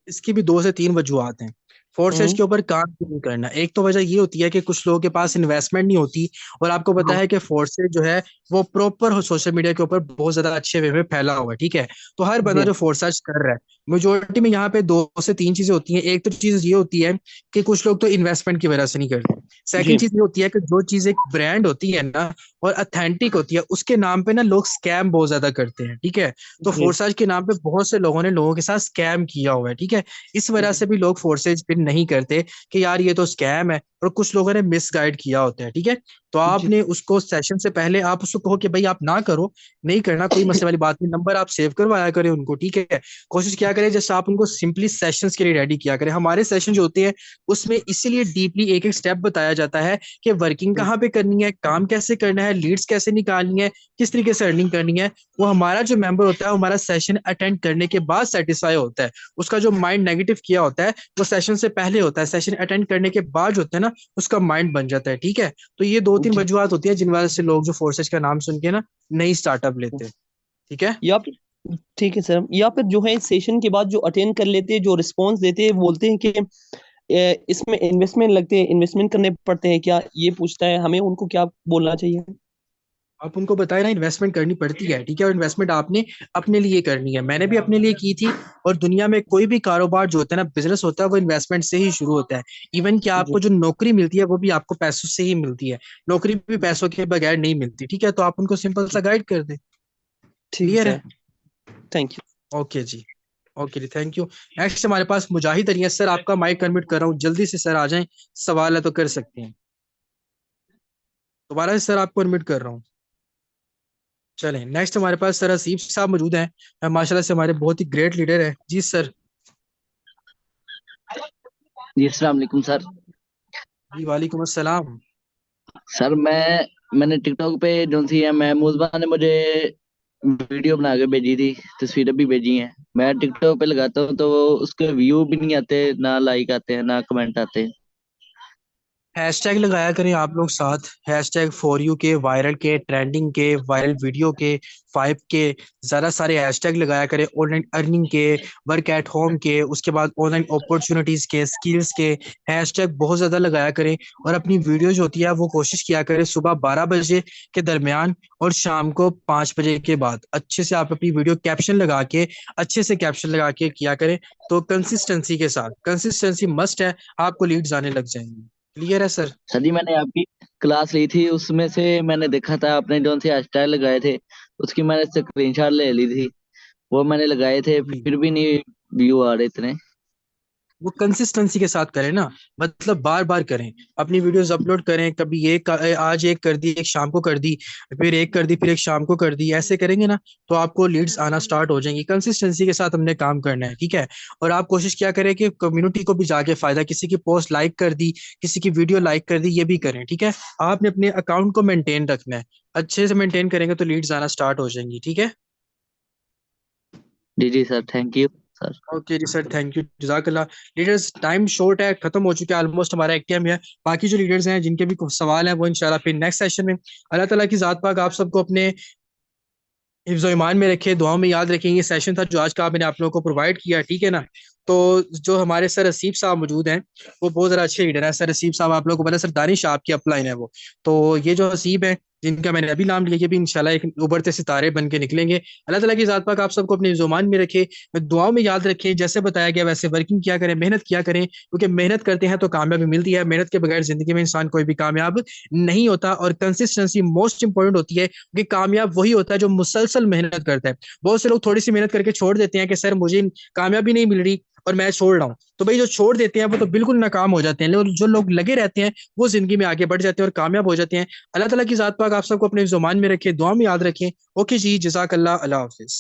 इसकी भी दो से तीन वजूहत हैं। फोर्सेज हम्म। के ऊपर काम क्यों नहीं करना, एक तो वजह ये होती है कि कुछ लोगों के पास इन्वेस्टमेंट नहीं होती। और आपको पता हाँ। है कि फोर्सेज जो है वो प्रॉपर सोशल मीडिया के ऊपर बहुत ज्यादा अच्छे वे में फैला हुआ है, ठीक है। तो हर बंदा जी। जो फोर्सेज कर रहा है, मेजोरिटी में यहाँ पे 2 से 3 चीजें होती हैं। एक तो चीज ये होती है कि कुछ लोग तो इन्वेस्टमेंट की वजह से नहीं करते। जी सेकंड चीज ये होती है कि जो चीज एक ब्रांड होती है ना और अथेंटिक होती है, उसके नाम पे ना लोग स्कैम बहुत ज्यादा करते हैं, ठीक है। तो जी फोर्साज के नाम पे बहुत से लोगों ने लोगों के साथ स्कैम किया हुआ है, ठीक है। इस वजह से भी लोग फोर्सेज पिन नहीं करते कि यार ये तो स्कैम है, और कुछ लोगों ने मिसगाइड किया होता है, ठीक है। तो जी आपने उसको सेशन से पहले आप उसको कहो कि भाई आप ना करो, नहीं करना, कोई मसले वाली बात नहीं, नंबर आप सेव करवाया करें उनको, ठीक है। कोशिश किया करें जैसे आप उनको सिंपली सेशंस के लिए रेडी किया करें। हमारे सेशन जो होते हैं उसमें इसीलिए डीपली एक एक स्टेप बताया जाता है कि वर्किंग कहाँ पे करनी है, काम कैसे करना है, लीड्स कैसे निकालनी है, किस तरीके से अर्निंग करनी है। वो हमारा जो मेंबर होता है हमारा सेशन अटेंड करने के बाद सेटिस्फाई होता है। उसका जो माइंड नेगेटिव किया होता है वो सेशन से पहले होता है, सेशन अटेंड करने के बाद जो होता है ना उसका माइंड बन जाता है, ठीक है। तो ये 2-3 जी। वजूहत होती है जिन वजह से लोग जो फोर्सेज का नाम सुन के ना नई स्टार्टअप लेते हैं, ठीक है। या फिर ठीक है सर, या फिर जो है सेशन के बाद जो अटेंड कर लेते हैं, जो रिस्पॉन्स देते हैं, बोलते हैं कि इसमें इन्वेस्टमेंट लगते हैं, इन्वेस्टमेंट करने पड़ते हैं क्या, ये पूछता है, हमें उनको क्या बोलना चाहिए? आप उनको बताए ना इन्वेस्टमेंट करनी पड़ती है, ठीक है। और इन्वेस्टमेंट आपने अपने लिए करनी है, मैंने भी अपने लिए की थी। और दुनिया में कोई भी कारोबार जो होता है ना, बिजनेस होता है, वो इन्वेस्टमेंट से ही शुरू होता है। इवन कि जी आपको जो नौकरी मिलती है वो भी आपको पैसों से ही मिलती है। नौकरी भी पैसों के बगैर नहीं मिलती, ठीक है। तो आप उनको सिंपल सा गाइड कर दें। ठीक है क्लियर है? Sir, thank you. ओके जी, ओके जी, थैंक यू। नेक्स्ट हमारे पास मुजाहिद अली है। सर आपका माइक अनम्यूट कर रहा हूँ, जल्दी से सर आ जाएं, सवाल है तो कर सकते हैं। दोबारा से सर आपको अनम्यूट कर रहा हूँ। चलें, नेक्स्ट हमारे पास सर हसीब साहब मौजूद हैं, माशाल्लाह से हमारे बहुत ही ग्रेट लीडर है जी। सर जी अस्सलाम वालेकुम सर। जी वालेकुम अस्सलाम। सर मैंने टिकटॉक पे जो सी है महमूदबा ने मुझे वीडियो बना के भेजी थी, तस्वीरें भी भेजी हैं। मैं टिकटॉक पे लगाता हूँ तो उसके व्यू भी नहीं आते, ना लाइक आते हैं, ना कमेंट आते हैं। हैशटैग लगाया करें आप लोग साथ, हैशटैग फॉर यू के, वायरल के, ट्रेंडिंग के, वायरल वीडियो के, 5 के, ज़्यादा सारे हैशटैग लगाया करें। ऑनलाइन अर्निंग के, वर्क एट होम के, उसके बाद ऑनलाइन अपॉर्चुनिटीज़ के, स्किल्स के हैशटैग बहुत ज़्यादा लगाया करें। और अपनी वीडियो जो होती है वो कोशिश किया करें सुबह 12 बजे के दरमियान और शाम को 5 बजे के बाद अच्छे से आप अपनी वीडियो कैप्शन लगा के, अच्छे से कैप्शन लगा के किया करें। तो कंसिस्टेंसी के साथ, कंसिस्टेंसी मस्ट है, आपको लीड्स आने लग जाएंगी। क्लियर है सर? सर जी मैंने आपकी क्लास ली थी, उसमें से मैंने देखा था आपने जो से हैशटैग लगाए थे, उसकी मैंने स्क्रीनशॉट ले ली थी। वो मैंने लगाए थे, जी, फिर भी नहीं व्यू आ रहे इतने। वो कंसिस्टेंसी के साथ करें ना, मतलब बार बार करें, अपनी वीडियोस अपलोड करें। कभी आज एक कर दी, एक शाम को कर दी, फिर एक कर दी, फिर एक शाम को कर दी, ऐसे करेंगे ना तो आपको लीड्स आना स्टार्ट हो जाएंगी। कंसिस्टेंसी के साथ हमने काम करना है, ठीक है। और आप कोशिश क्या करें कि कम्युनिटी को भी जाके फायदा, किसी की पोस्ट लाइक कर दी, किसी की वीडियो लाइक कर दी, ये भी करें, ठीक है। आपने अपने अकाउंट को मेंटेन रखना है, अच्छे से मेंटेन करेंगे तो लीड्स आना स्टार्ट हो जाएंगी, ठीक है। जी जी sir, thank you sir. Okay जी सर, थैंक यू, जजाकल्ला। लीडर्स टाइम शॉर्ट है, खत्म हो चुका है ऑलमोस्ट हमारा एक टाइम है। बाकी जो लीडर्स हैं जिनके भी कुछ सवाल हैं वो इंशाल्लाह फिर नेक्स्ट सेशन में, अल्लाह ताला की जात पाक आप सबको अपने हिफ्ज़ ईमान में रखे, दुआओं में याद रखें। ये सेशन था जो आज का मैंने आप लोगों को प्रोवाइड किया, ठीक है ना। तो जो हमारे सर हसीब साहब मौजूद हैं वो बहुत ज़्यादा अच्छे लीडर हैं। सर हसीब साहब आप लोगों को पता है, सर दानिश आपकी अपलाइन है वो। तो ये जो हसीब है जिनका मैंने अभी नाम लिया, ये भी इंशाल्लाह एक उभरते सितारे बन के निकलेंगे। अल्लाह ताला की ज़ात पाक आप सबको अपने ज़ुबान में रखे, दुआओं में याद रखें। जैसे बताया गया वैसे वर्किंग किया करें, मेहनत किया करें, क्योंकि मेहनत करते हैं तो कामयाबी मिलती है। मेहनत के बगैर ज़िंदगी में इंसान कोई भी कामयाब नहीं होता। और कंसिस्टेंसी मोस्ट इंपॉर्टेंट होती है, क्योंकि कामयाब वही होता है जो मुसलसल मेहनत करता है। बहुत से लोग थोड़ी सी मेहनत करके छोड़ देते हैं कि सर मुझे कामयाबी नहीं मिल रही और मैं छोड़ रहा हूँ। तो भाई जो छोड़ देते हैं वो तो बिल्कुल नाकाम हो जाते हैं, लेकिन जो लोग लगे रहते हैं वो जिंदगी में आगे बढ़ जाते हैं और कामयाब हो जाते हैं। अल्लाह ताला की जात पाक आप सबको अपने ज़ुबान में रखे, दुआ में याद रखें। ओके जी, जज़ाकल्लाह, अल्लाह हाफिज़।